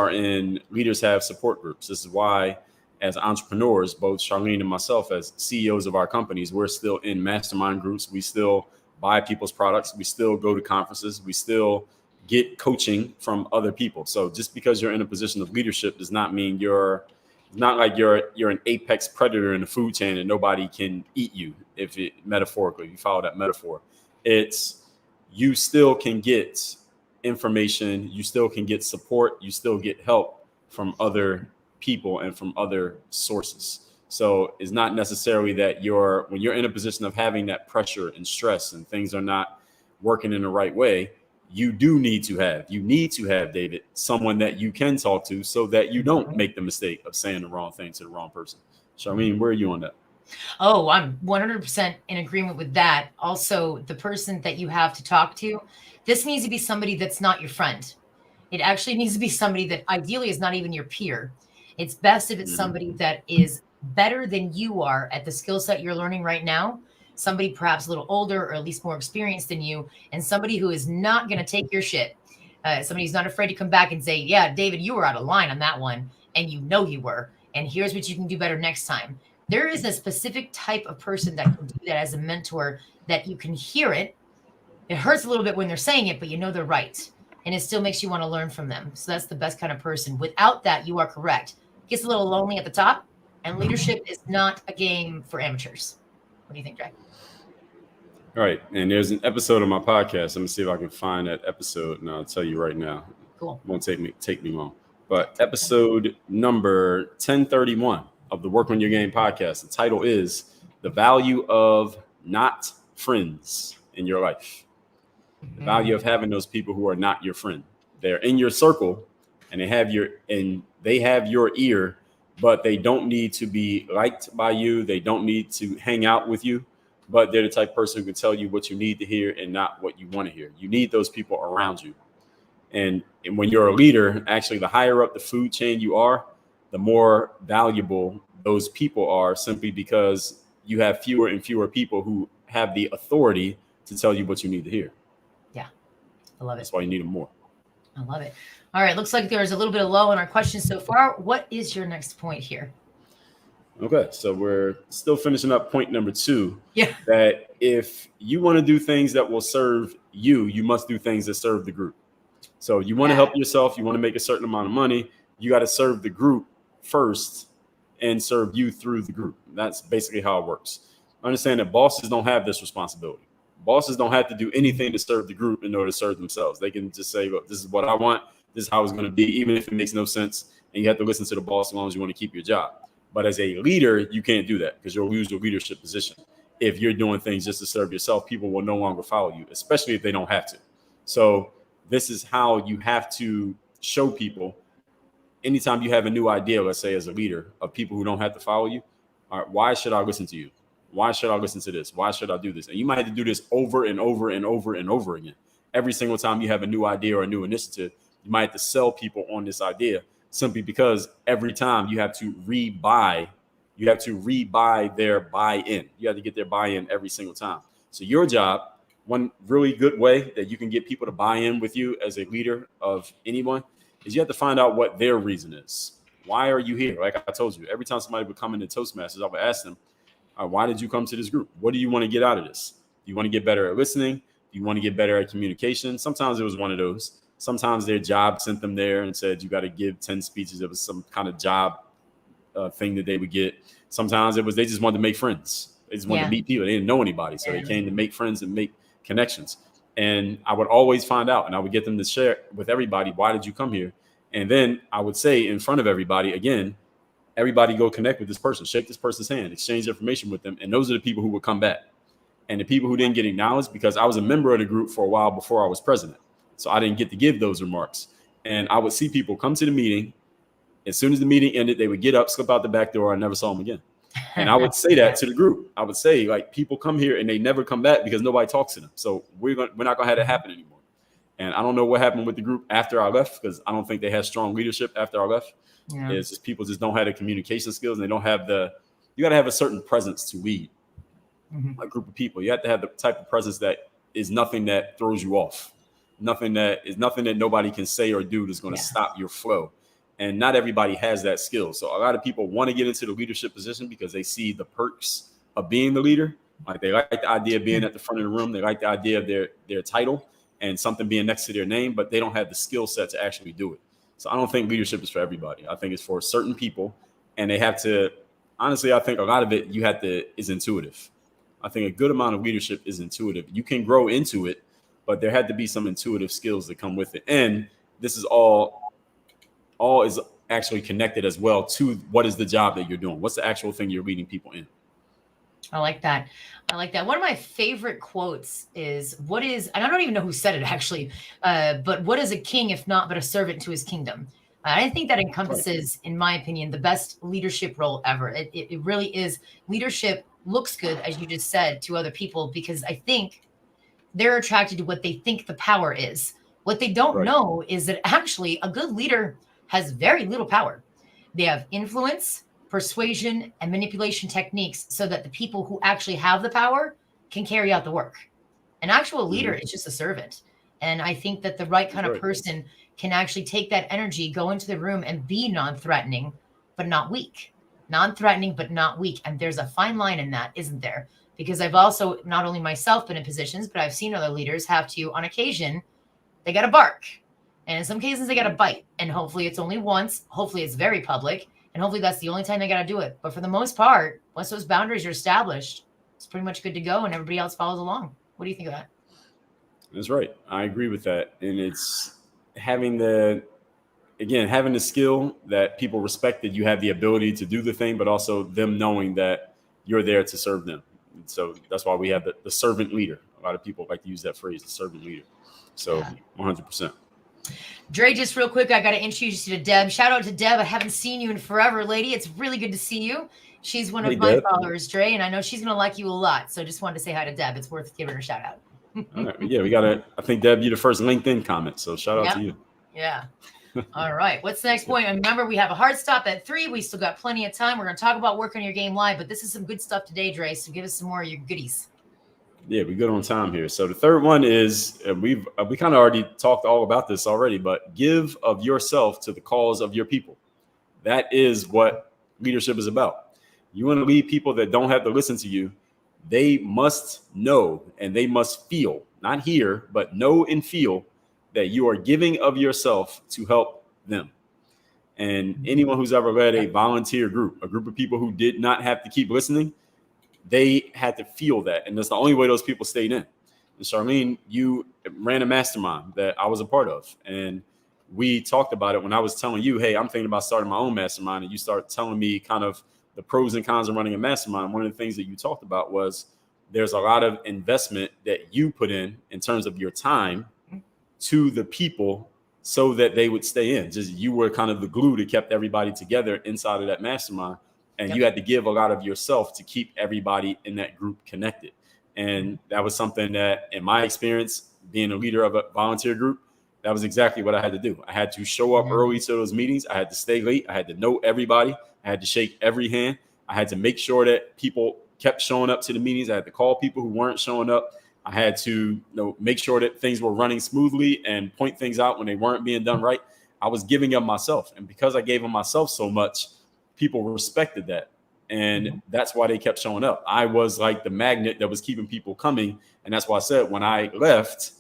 have support groups. This is why, as entrepreneurs, both Charlene and myself, as CEOs of our companies, we're still in mastermind groups. We still buy people's products. We still go to conferences. We still get coaching from other people. So just because you're in a position of leadership does not mean you're not like you're an apex predator in the food chain and nobody can eat you. If it metaphorically, if you follow that metaphor, it's you still can get information, you still can get support, you still get help from other people and from other sources. So it's not necessarily that when you're in a position of having that pressure and stress and things are not working in the right way, you need to have, David, someone that you can talk to so that you don't make the mistake of saying the wrong thing to the wrong person. Charlene, where are you on that? Oh, I'm 100% in agreement with that. Also, the person that you have to talk to, this needs to be somebody that's not your friend. It actually needs to be somebody that ideally is not even your peer. It's best if it's somebody that is better than you are at the skill set you're learning right now, somebody perhaps a little older or at least more experienced than you, and somebody who is not going to take your shit. Somebody who's not afraid to come back and say, yeah, David, you were out of line on that one, and you know you were, and here's what you can do better next time. There is a specific type of person that can do that as a mentor, that you can hear it. It hurts a little bit when they're saying it, but you know they're right. And it still makes you want to learn from them. So that's the best kind of person. Without that, you are correct. It gets a little lonely at the top, and leadership is not a game for amateurs. What do you think, Jay? All right. And there's an episode of my podcast. Let me see if I can find that episode, and I'll tell you right now. Cool. It won't take me long. But episode number 1031 of the Work on Your Game podcast. The title is The Value of Not Friends in Your Life. The value of having those people who are not your friend. They're in your circle and they have your ear, but they don't need to be liked by you. They don't need to hang out with you, but they're the type of person who can tell you what you need to hear and not what you want to hear. You need those people around you. And when you're a leader, actually, the higher up the food chain you are, the more valuable those people are, simply because you have fewer and fewer people who have the authority to tell you what you need to hear. Yeah, I love it. That's why you need them more. I love it. All right, looks like there's a little bit of low on our questions so far. What is your next point here? Okay, so we're still finishing up point number 2. Yeah. That if you want to do things that will serve you, you must do things that serve the group. So you want to help yourself, you want to make a certain amount of money, you got to serve the group first and serve you through the group. That's basically how it works. Understand that bosses don't have this responsibility. Bosses don't have to do anything to serve the group in order to serve themselves. They can just say, look, this is what I want. This is how it's going to be, even if it makes no sense. And you have to listen to the boss as long as you want to keep your job. But as a leader, you can't do that because you'll lose your leadership position. If you're doing things just to serve yourself, people will no longer follow you, especially if they don't have to. So this is how you have to show people. Anytime you have a new idea, let's say as a leader, of people who don't have to follow you, all right, why should I listen to you? Why should I listen to this? Why should I do this? And you might have to do this over and over and over and over again. Every single time you have a new idea or a new initiative, you might have to sell people on this idea, simply because every time you have to rebuy their buy-in. You have to get their buy-in every single time. So your job, one really good way that you can get people to buy in with you as a leader of anyone, is you have to find out what their reason is. Why are you here? Like I told you, every time somebody would come into Toastmasters, I would ask them, why did you come to this group? What do you want to get out of this? Do you want to get better at listening? Do you want to get better at communication? Sometimes it was one of those. Sometimes their job sent them there and said, you got to give 10 speeches. It was some kind of job thing that they would get. Sometimes it was they just wanted to make friends. They just wanted to meet people. They didn't know anybody. So they came to make friends and make connections. And I would always find out, and I would get them to share with everybody, why did you come here? And then I would say in front of everybody, again, everybody go connect with this person, shake this person's hand, exchange information with them. And those are the people who would come back. And the people who didn't get acknowledged, because I was a member of the group for a while before I was president. So I didn't get to give those remarks. And I would see people come to the meeting, As soon as the meeting ended, they would get up, slip out the back door, and never saw them again. And I would say that to the group. I would say, like, people come here and they never come back because nobody talks to them. So we're not going to have that happen anymore. And I don't know what happened with the group after I left, because I don't think they had strong leadership after I left. Yeah. It's just people just don't have the communication skills, and they don't have you got to have a certain presence to lead a group of people. You have to have the type of presence that is nothing that throws you off, nothing that nobody can say or do that's going to stop your flow. And not everybody has that skill. So a lot of people want to get into the leadership position because they see the perks of being the leader. Like, they like the idea of being at the front of the room. They like the idea of their title and something being next to their name, but they don't have the skill set to actually do it. So I don't think leadership is for everybody. I think it's for certain people, and they have to, honestly, I think a lot of it is intuitive. I think a good amount of leadership is intuitive. You can grow into it, but there had to be some intuitive skills that come with it. And this is all is actually connected as well to what is the job that you're doing. What's the actual thing you're leading people in? I like that. One of my favorite quotes is, and I don't even know who said it actually, but what is a king if not but a servant to his kingdom? I think that encompasses, in my opinion, the best leadership role ever. It really is. Leadership looks good, as you just said, to other people, because I think they're attracted to what they think the power is. What they don't know is that actually a good leader has very little power. They have influence, persuasion, and manipulation techniques so that the people who actually have the power can carry out the work. An actual leader is just a servant. And I think that the right kind of person can actually take that energy, go into the room, and be non-threatening, but not weak. Non-threatening, but not weak. And there's a fine line in that, isn't there? Because I've also, not only myself been in positions, but I've seen other leaders have to, on occasion, they got to bark. And in some cases, they got to bite. And hopefully it's only once. Hopefully it's very public. And hopefully that's the only time they got to do it. But for the most part, once those boundaries are established, it's pretty much good to go, and everybody else follows along. What do you think of that? That's right. I agree with that. And it's having the skill that people respect, that you have the ability to do the thing, but also them knowing that you're there to serve them. And so that's why we have the servant leader. A lot of people like to use that phrase, the servant leader. So 100%. Dre, just real quick, I got to introduce you to Deb. Shout out to Deb. I haven't seen you in forever, lady. It's really good to see you. She's one of my followers, Dre, and I know she's going to like you a lot. So just wanted to say hi to Deb. It's worth giving her a shout out. All right. Yeah, I think, Deb, you're the first LinkedIn comment. So shout out to you. Yeah. All right. What's the next point? And remember, we have a hard stop at 3. We still got plenty of time. We're going to talk about working on your game live, but this is some good stuff today, Dre. So give us some more of your goodies. Yeah, we're good on time here. So the third one is, we kind of already talked all about this already, but give of yourself to the cause of your people. That is what leadership is about. You want to lead people that don't have to listen to you. They must know and they must feel, not hear, but know and feel that you are giving of yourself to help them. And anyone who's ever led a volunteer group, a group of people who did not have to keep listening, they had to feel that. And that's the only way those people stayed in. And Charlene, you ran a mastermind that I was a part of. And we talked about it when I was telling you, hey, I'm thinking about starting my own mastermind. And you start telling me kind of the pros and cons of running a mastermind. One of the things that you talked about was there's a lot of investment that you put in terms of your time to the people so that they would stay in. Just you were kind of the glue that kept everybody together inside of that mastermind. And you had to give a lot of yourself to keep everybody in that group connected. And that was something that, in my experience, being a leader of a volunteer group, that was exactly what I had to do. I had to show up early to those meetings. I had to stay late. I had to know everybody. I had to shake every hand. I had to make sure that people kept showing up to the meetings. I had to call people who weren't showing up. I had to make sure that things were running smoothly and point things out when they weren't being done right. I was giving of myself. And because I gave of myself so much, people respected that. And that's why they kept showing up. I was like the magnet that was keeping people coming. And that's why I said when I left,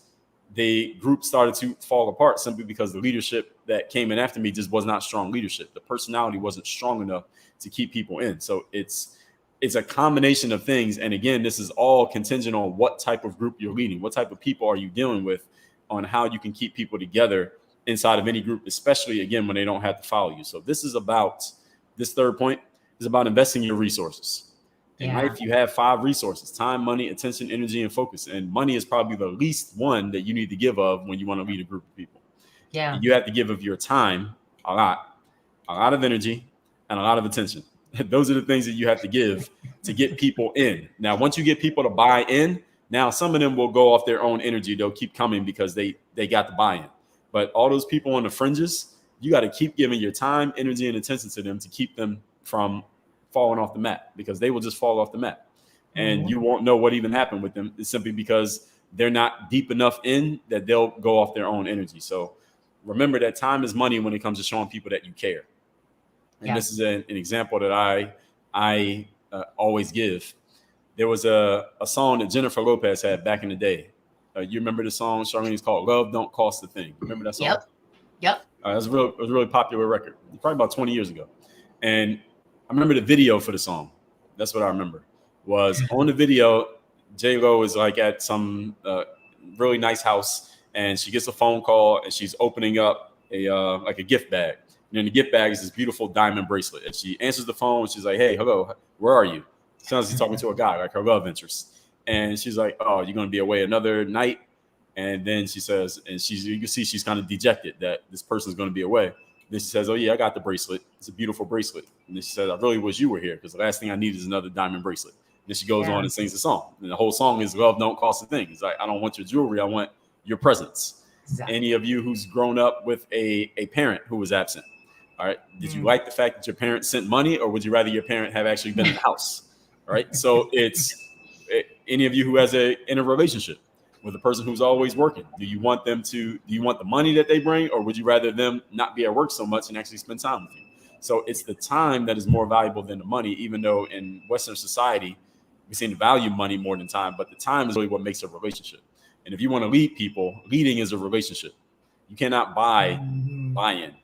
the group started to fall apart simply because the leadership that came in after me just was not strong leadership. The personality wasn't strong enough to keep people in. So it's a combination of things. And again, this is all contingent on what type of group you're leading. What type of people are you dealing with on how you can keep people together inside of any group, especially, again, when they don't have to follow you. So this third point is about investing your resources. In life, you have 5 resources: time, money, attention, energy, and focus. And money is probably the least one that you need to give of when you want to lead a group of people. Yeah. You have to give of your time a lot. a lot of energy, and a lot of attention. Those are the things that you have to give to get people in. Now, once you get people to buy in, now some of them will go off their own energy. They'll keep coming because they got the buy-in. But all those people on the fringes, you got to keep giving your time, energy, and attention to them to keep them from falling off the map, because they will just fall off the map. And you won't know what even happened with them. It's simply because they're not deep enough in that they'll go off their own energy. So remember that time is money when it comes to showing people that you care. And this is an example that I always give. There was a song that Jennifer Lopez had back in the day. You remember the song, Charlene? It's called "Love Don't Cost a Thing." Remember that song? Yep. It was a really popular record, probably about 20 years ago. And I remember the video for the song. That's what I remember. Was on the video, J-Lo is like at some really nice house, and she gets a phone call, and she's opening up a gift bag. And in the gift bag is this beautiful diamond bracelet. And she answers the phone. And she's like, "Hey, hello, where are you?" Sounds like she's talking to a guy, like her love interest. And she's like, "Oh, you're going to be away another night?" And then she says, and you can see she's kind of dejected that this person's going to be away. Then she says, "Oh yeah, I got the bracelet. It's a beautiful bracelet." And then she says, "I really wish you were here, because the last thing I need is another diamond bracelet." And then she goes on and sings the song. And the whole song is "Love Don't Cost a Thing." It's like, I don't want your jewelry. I want your presence. Exactly. Any of you who's grown up with a parent who was absent, all right, did you like the fact that your parent sent money, or would you rather your parent have actually been in the house? All right. So it's any of you who has in a relationship with a person who's always working. Do you want the money that they bring, or would you rather them not be at work so much and actually spend time with you? So it's the time that is more valuable than the money, even though in Western society, we seem to value money more than time, but the time is really what makes a relationship. And if you want to lead people, leading is a relationship. You cannot buy buy-in.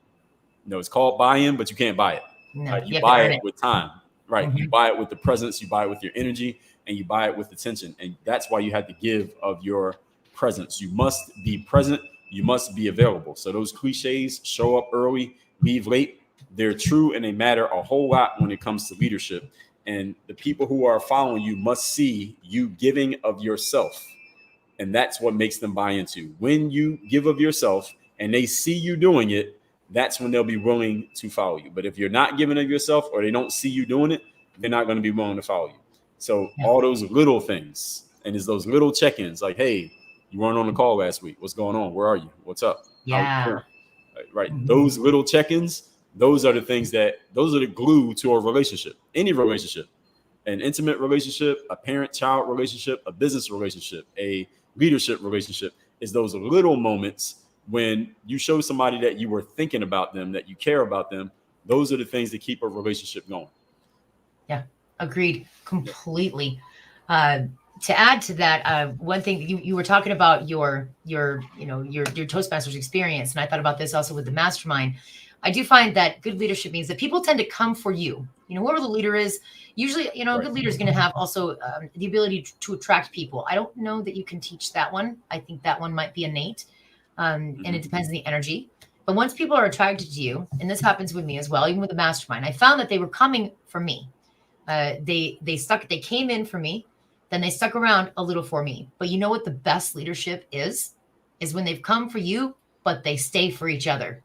It's called buy-in, but you can't buy it. No, you buy it with time, right? You buy it with the presence, you buy it with your energy, and you buy it with attention. And that's why you have to give of your presence. You must be present. You must be available. So those cliches, show up early, leave late, they're true, and they matter a whole lot when it comes to leadership. And the people who are following you must see you giving of yourself. And that's what makes them buy into. When you give of yourself and they see you doing it, that's when they'll be willing to follow you. But if you're not giving of yourself, or they don't see you doing it, they're not going to be willing to follow you. So all those little things, and it's those little check-ins, like, "Hey, you weren't on the call last week. What's going on? Where are you? What's up?" Yeah. Right. Those little check-ins, those are the things those are the glue to a relationship. Any relationship, an intimate relationship, a parent-child relationship, a business relationship, a leadership relationship, is those little moments when you show somebody that you were thinking about them, that you care about them. Those are the things that keep a relationship going. Yeah, agreed completely. To add to that, one thing you were talking about your Toastmasters experience, and I thought about this also with the mastermind. I do find that good leadership means that people tend to come for you. Whoever the leader is, usually, a good leader is going to have also the ability to attract people. I don't know that you can teach that one. I think that one might be innate, and it depends on the energy. But once people are attracted to you, and this happens with me as well, even with the mastermind, I found that they were coming for me. They came in for me, then they stuck around a little for me. But you know what the best leadership is when they've come for you, but they stay for each other.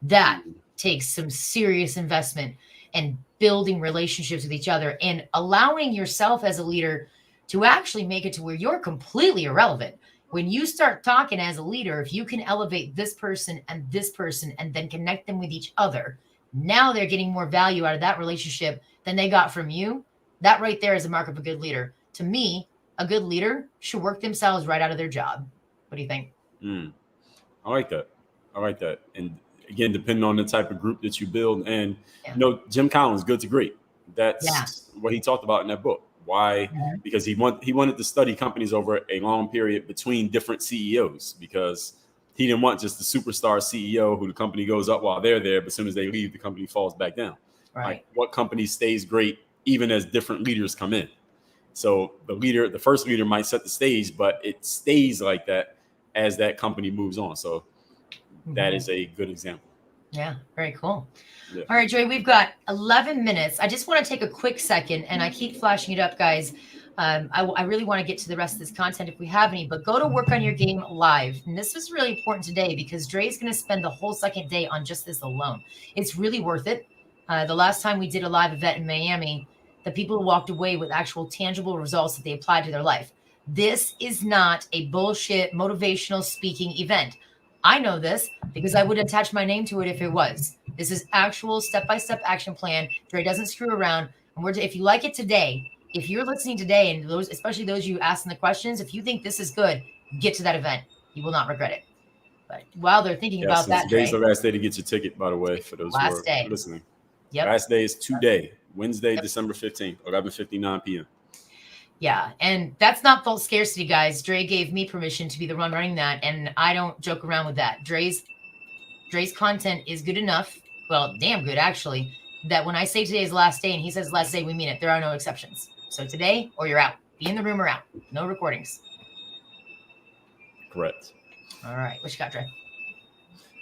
That takes some serious investment and building relationships with each other and allowing yourself as a leader to actually make it to where you're completely irrelevant. When you start talking as a leader, if you can elevate this person and then connect them with each other, now they're getting more value out of that relationship than they got from you. That right there is a mark of a good leader. To me, a good leader should work themselves right out of their job. What do you think? I like that. And again, depending on the type of group that you build. And, Jim Collins, Good to Great. That's what he talked about in that book. Why? Because he wanted to study companies over a long period between different CEOs, because he didn't want just the superstar CEO who the company goes up while they're there, but as soon as they leave, the company falls back down. Right. Like, what company stays great even as different leaders come in? So the first leader might set the stage, but it stays like that as that company moves on. So that is a good example. Yeah, very cool. Yeah. All right, Joy, we've got 11 minutes. I just want to take a quick second, and I keep flashing it up, guys. I really want to get to the rest of this content if we have any, but go to Work on Your Game live. And this is really important today because Dre's going to spend the whole second day on just this alone. It's really worth it. The last time we did a live event in Miami, the people walked away with actual tangible results that they applied to their life. This is not a bullshit motivational speaking event. I know this because I would attach my name to it if it was. This is actual step-by-step action plan. Dre doesn't screw around. And if you like it today, if you're listening today, and those, especially those you asking the questions, if you think this is good, get to that event. You will not regret it. But while they're thinking about that, today's the last day to get your ticket, by the way, for those who are listening. Yep. Last day is today, Wednesday, December 15th, 11:59 p.m. Yeah, and that's not false scarcity, guys. Dre gave me permission to be the one running that, and I don't joke around with that. Dre's content is good enough, well, damn good actually, that when I say today's last day and he says last day, we mean it. There are no exceptions. So today or you're out. Be in the room or out. No recordings. Correct. All right, what you got, Dre?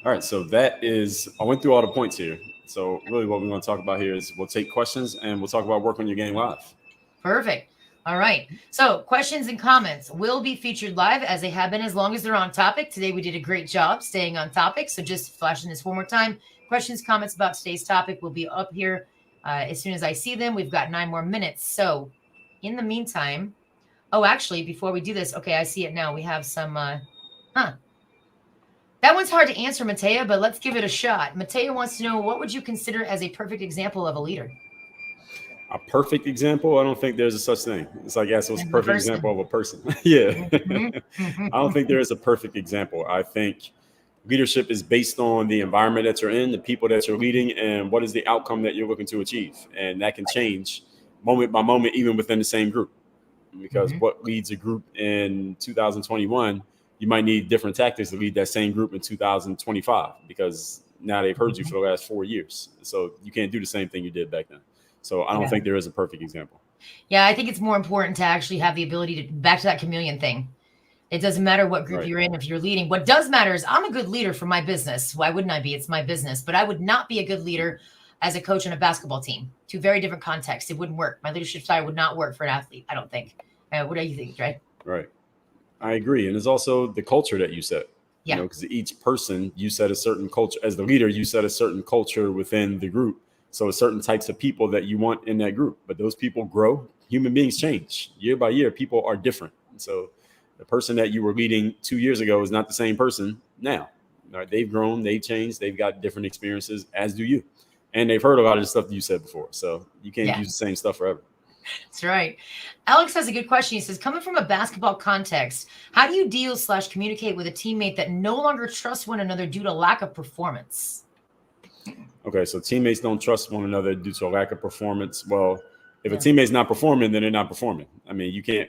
All right, so that is, I went through all the points here. So really what we're going to talk about here is we'll take questions and we'll talk about Work on Your Game live. Perfect. All right. So questions and comments will be featured live as they have been as long as they're on topic. Today we did a great job staying on topic. So just flashing this one more time. Questions, comments about today's topic will be up here as soon as I see them. We've got 9 more minutes. So in the meantime, oh, actually, before we do this, okay, I see it now. We have some, that one's hard to answer, Matea, but let's give it a shot. Matea wants to know, what would you consider as a perfect example of a leader? A perfect example? I don't think there's a such thing. It's like, yes, it was a perfect example of a person. Yeah. I don't think there is a perfect example. I think leadership is based on the environment that you're in, the people that you're leading, and what is the outcome that you're looking to achieve. And that can change moment by moment, even within the same group. Because what leads a group in 2021, you might need different tactics to lead that same group in 2025, because now they've heard you for the last 4 years. So you can't do the same thing you did back then. So I don't think there is a perfect example. Yeah, I think it's more important to actually have the ability to, back to that chameleon thing. It doesn't matter what group you're in if you're leading. What does matter is I'm a good leader for my business. Why wouldn't I be? It's my business. But I would not be a good leader as a coach on a basketball team. Two very different contexts. It wouldn't work. My leadership style would not work for an athlete, I don't think. What do you think, Dre? Right. I agree. And it's also the culture that you set. Yeah. Because each person, you set a certain culture. As the leader, you set a certain culture within the group. So certain types of people that you want in that group. But those people grow. Human beings change. Year by year, people are different. So the person that you were leading 2 years ago is not the same person now. Right? They've grown, they've changed, they've got different experiences, as do you. And they've heard a lot of the stuff that you said before. So you can't use the same stuff forever. That's right. Alex has a good question. He says, coming from a basketball context, how do you deal / communicate with a teammate that no longer trusts one another due to lack of performance? Okay, so teammates don't trust one another due to a lack of performance. Well, if a teammate's not performing, then they're not performing. I mean, you can't,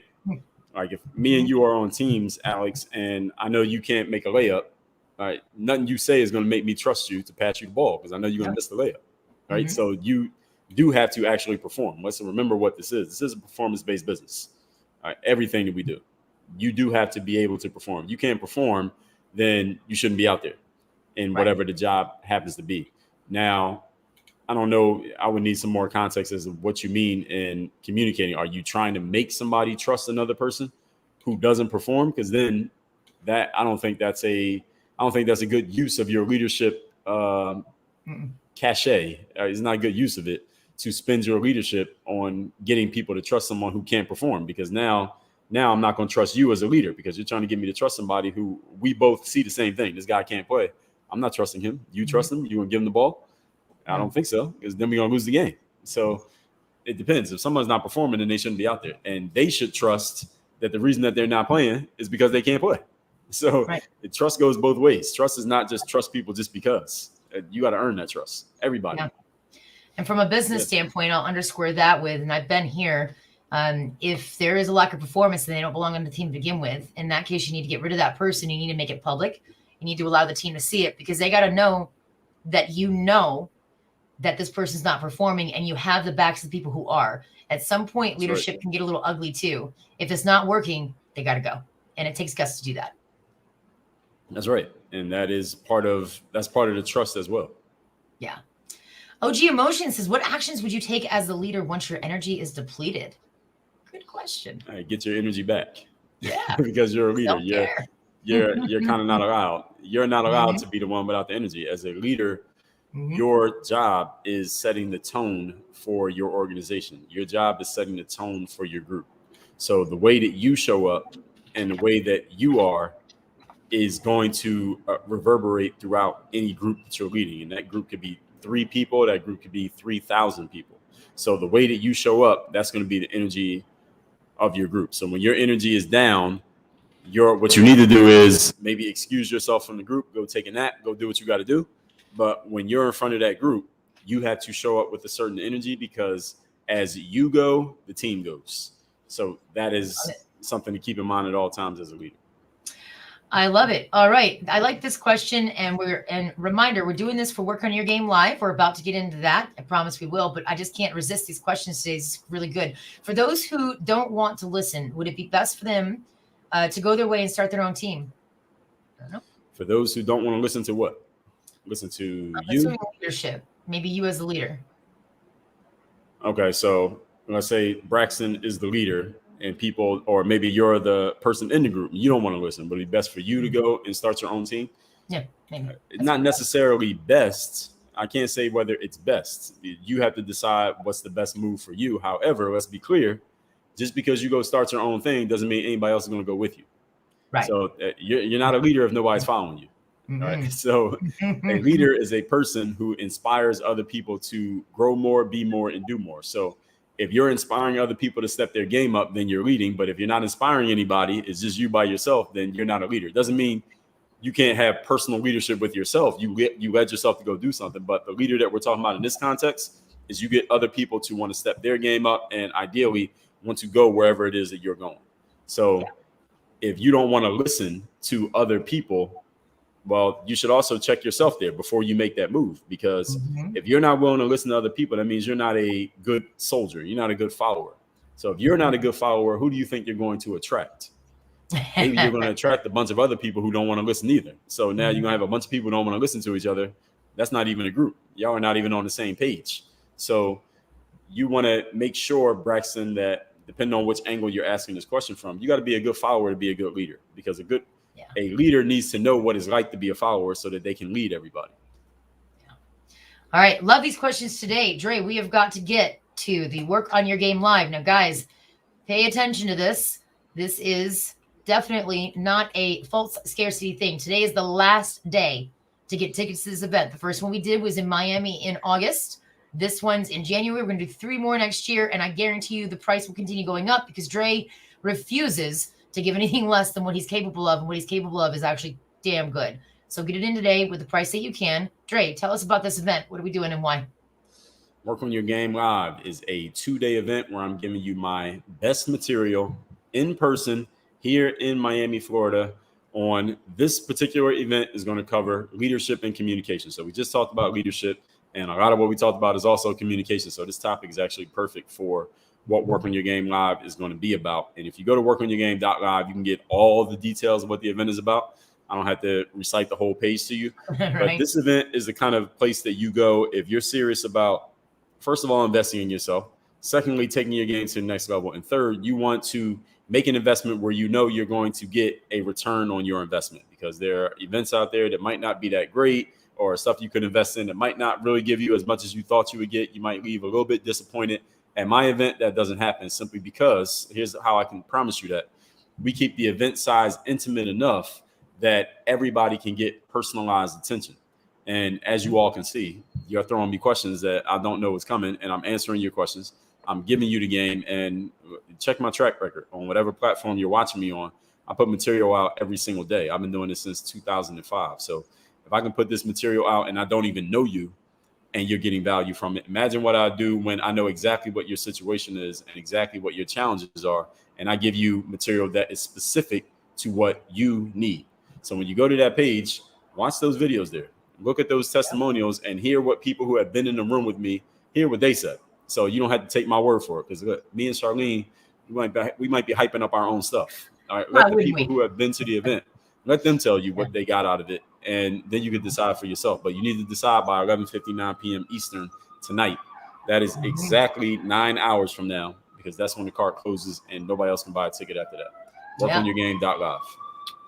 like if me and you are on teams, Alex, and I know you can't make a layup, right? Nothing you say is going to make me trust you to pass you the ball because I know you're going to miss the layup, right? So you do have to actually perform. Let's remember what this is. This is a performance-based business. All right, everything that we do, you do have to be able to perform. You can't perform, then you shouldn't be out there in whatever the job happens to be. Now, I don't know. I would need some more context as to what you mean in communicating. Are you trying to make somebody trust another person who doesn't perform? Because then that I don't think that's a good use of your leadership cachet. It's not a good use of it to spend your leadership on getting people to trust someone who can't perform. Because now I'm not going to trust you as a leader because you're trying to get me to trust somebody who we both see the same thing. This guy can't play. I'm not trusting him. You trust him? You want to give him the ball? I don't think so, because then we're going to lose the game. So it depends. If someone's not performing, then they shouldn't be out there. And they should trust that the reason that they're not playing is because they can't play. So the trust goes both ways. Trust is not just trust people just because. You got to earn that trust. Everybody. Yeah. And from a business standpoint, I'll underscore that with, and I've been here, if there is a lack of performance and they don't belong on the team to begin with, in that case, you need to get rid of that person. You need to make it public. You need to allow the team to see it because they got to know that that this person's not performing and you have the backs of the people who are. At some point, leadership can get a little ugly too. If it's not working, they got to go. And it takes guts to do that. That's right. And that's part of the trust as well. Yeah. OG Emotion says, what actions would you take as the leader once your energy is depleted? Good question. All right, get your energy back. Yeah. Because you're a leader. Self-care. You're kind of not allowed. You're not allowed Mhm. to be the one without the energy. As a leader, Mhm. your job is setting the tone for your organization. Your job is setting the tone for your group. So the way that you show up and the way that you are is going to reverberate throughout any group that you're leading. And that group could be 3 people, that group could be 3,000 people. So the way that you show up, that's going to be the energy of your group. So when your energy is down, what you need to do is maybe excuse yourself from the group, go take a nap, go do what you got to do. But when you're in front of that group, you have to show up with a certain energy, because as you go, the team goes. So that is something to keep in mind at all times as a leader. I love it. All right. I like this question. And reminder, we're doing this for Work on Your Game Live. We're about to get into that. I promise we will, but I just can't resist these questions today. It's really good. For those who don't want to listen, would it be best for them to go their way and start their own team? I don't know. For those who don't want to listen to what? Listen to you? Assuming leadership. Maybe you as the leader. Okay, so let's say Braxton is the leader and people, or maybe you're the person in the group, you don't want to listen, but it'd be best for you to go and start your own team. Yeah, maybe. It's not necessarily best. I can't say whether it's best. You have to decide what's the best move for you. However, let's be clear, just because you go start your own thing doesn't mean anybody else is going to go with you. Right. So you're not a leader if nobody's following you. Mhm. All right. So a leader is a person who inspires other people to grow more, be more, and do more. So if you're inspiring other people to step their game up, then you're leading. But if you're not inspiring anybody, it's just you by yourself, then you're not a leader. It doesn't mean you can't have personal leadership with yourself. You led yourself to go do something. But the leader that we're talking about in this context is you get other people to want to step their game up and ideally want to go wherever it is that you're going. So if you don't want to listen to other people, well, you should also check yourself there before you make that move, because if you're not willing to listen to other people, that means you're not a good soldier. You're not a good follower. So if you're not a good follower, who do you think you're going to attract? Maybe you're going to attract a bunch of other people who don't want to listen either. So now you're going to have a bunch of people who don't want to listen to each other. That's not even a group. Y'all are not even on the same page. So you want to make sure, Braxton, that depending on which angle you're asking this question from, you got to be a good follower to be a good leader, because a leader needs to know what it's like to be a follower so that they can lead everybody. Yeah. All right. Love these questions today. Dre, we have got to get to the Work on Your Game Live. Now, guys, pay attention to this. This is definitely not a false scarcity thing. Today is the last day to get tickets to this event. The first one we did was in Miami in August. This one's in January. We're going to do 3 more next year. And I guarantee you the price will continue going up, because Dre refuses to give anything less than what he's capable of. And what he's capable of is actually damn good. So get it in today with the price that you can. Dre, tell us about this event. What are we doing and why? Work on Your Game Live is a 2-day event where I'm giving you my best material in person here in Miami, Florida. On this particular event is going to cover leadership and communication. So we just talked about leadership, and a lot of what we talked about is also communication. So this topic is actually perfect for what Work on Your Game Live is going to be about. And if you go to workonyourgame.live, you can get all the details of what the event is about. I don't have to recite the whole page to you. Right. But this event is the kind of place that you go if you're serious about, first of all, investing in yourself. Secondly, taking your game to the next level. And third, you want to make an investment where you know you're going to get a return on your investment, because there are events out there that might not be that great, or stuff you could invest in that might not really give you as much as you thought you would get. You might leave a little bit disappointed. At my event, that doesn't happen, simply because here's how I can promise you that we keep the event size intimate enough that everybody can get personalized attention. And as you all can see, you're throwing me questions that I don't know what's coming, and I'm answering your questions. I'm giving you the game, and check my track record on whatever platform you're watching me on. I put material out every single day. I've been doing this since 2005. So if I can put this material out and I don't even know you, and you're getting value from it, imagine what I do when I know exactly what your situation is and exactly what your challenges are, and I give you material that is specific to what you need. So when you go to that page, watch those videos there, look at those testimonials, and hear what people who have been in the room with me, hear what they said. So you don't have to take my word for it, because me and Charlene, we might be hyping up our own stuff. All right, let the people who have been to the event, let them tell you what they got out of it, and then you can decide for yourself. But you need to decide by 11:59 p.m. Eastern tonight. That is exactly 9 hours from now, because that's when the card closes and nobody else can buy a ticket after that. Yeah. Workonyourgame.live.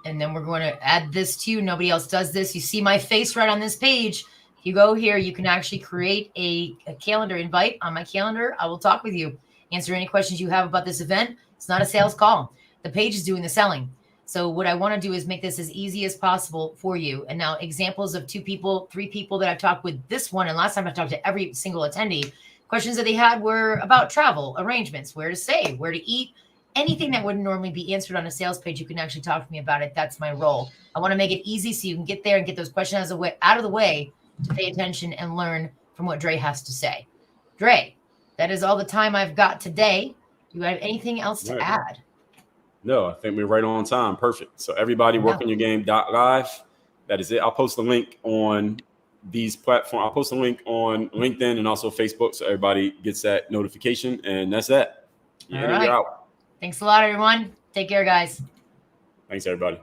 And then we're going to add this to you. Nobody else does this. You see my face right on this page. If you go here, you can actually create a calendar invite on my calendar. I will talk with you, answer any questions you have about this event. It's not a sales call. The page is doing the selling. So what I want to do is make this as easy as possible for you. And now examples of 2 people, 3 people that I've talked with this one. And last time I talked to every single attendee, questions that they had were about travel, arrangements, where to stay, where to eat, anything that wouldn't normally be answered on a sales page. You can actually talk to me about it. That's my role. I want to make it easy so you can get there and get those questions out of the way to pay attention and learn from what Dre has to say. Dre, that is all the time I've got today. Do you have anything else to add? No, I think we're right on time. Perfect. So everybody, workonyourgame.live. That is it. I'll post the link on these platforms. I'll post a link on LinkedIn and also Facebook, so everybody gets that notification. And that's that. All right. You're out. Thanks a lot, everyone. Take care, guys. Thanks, everybody.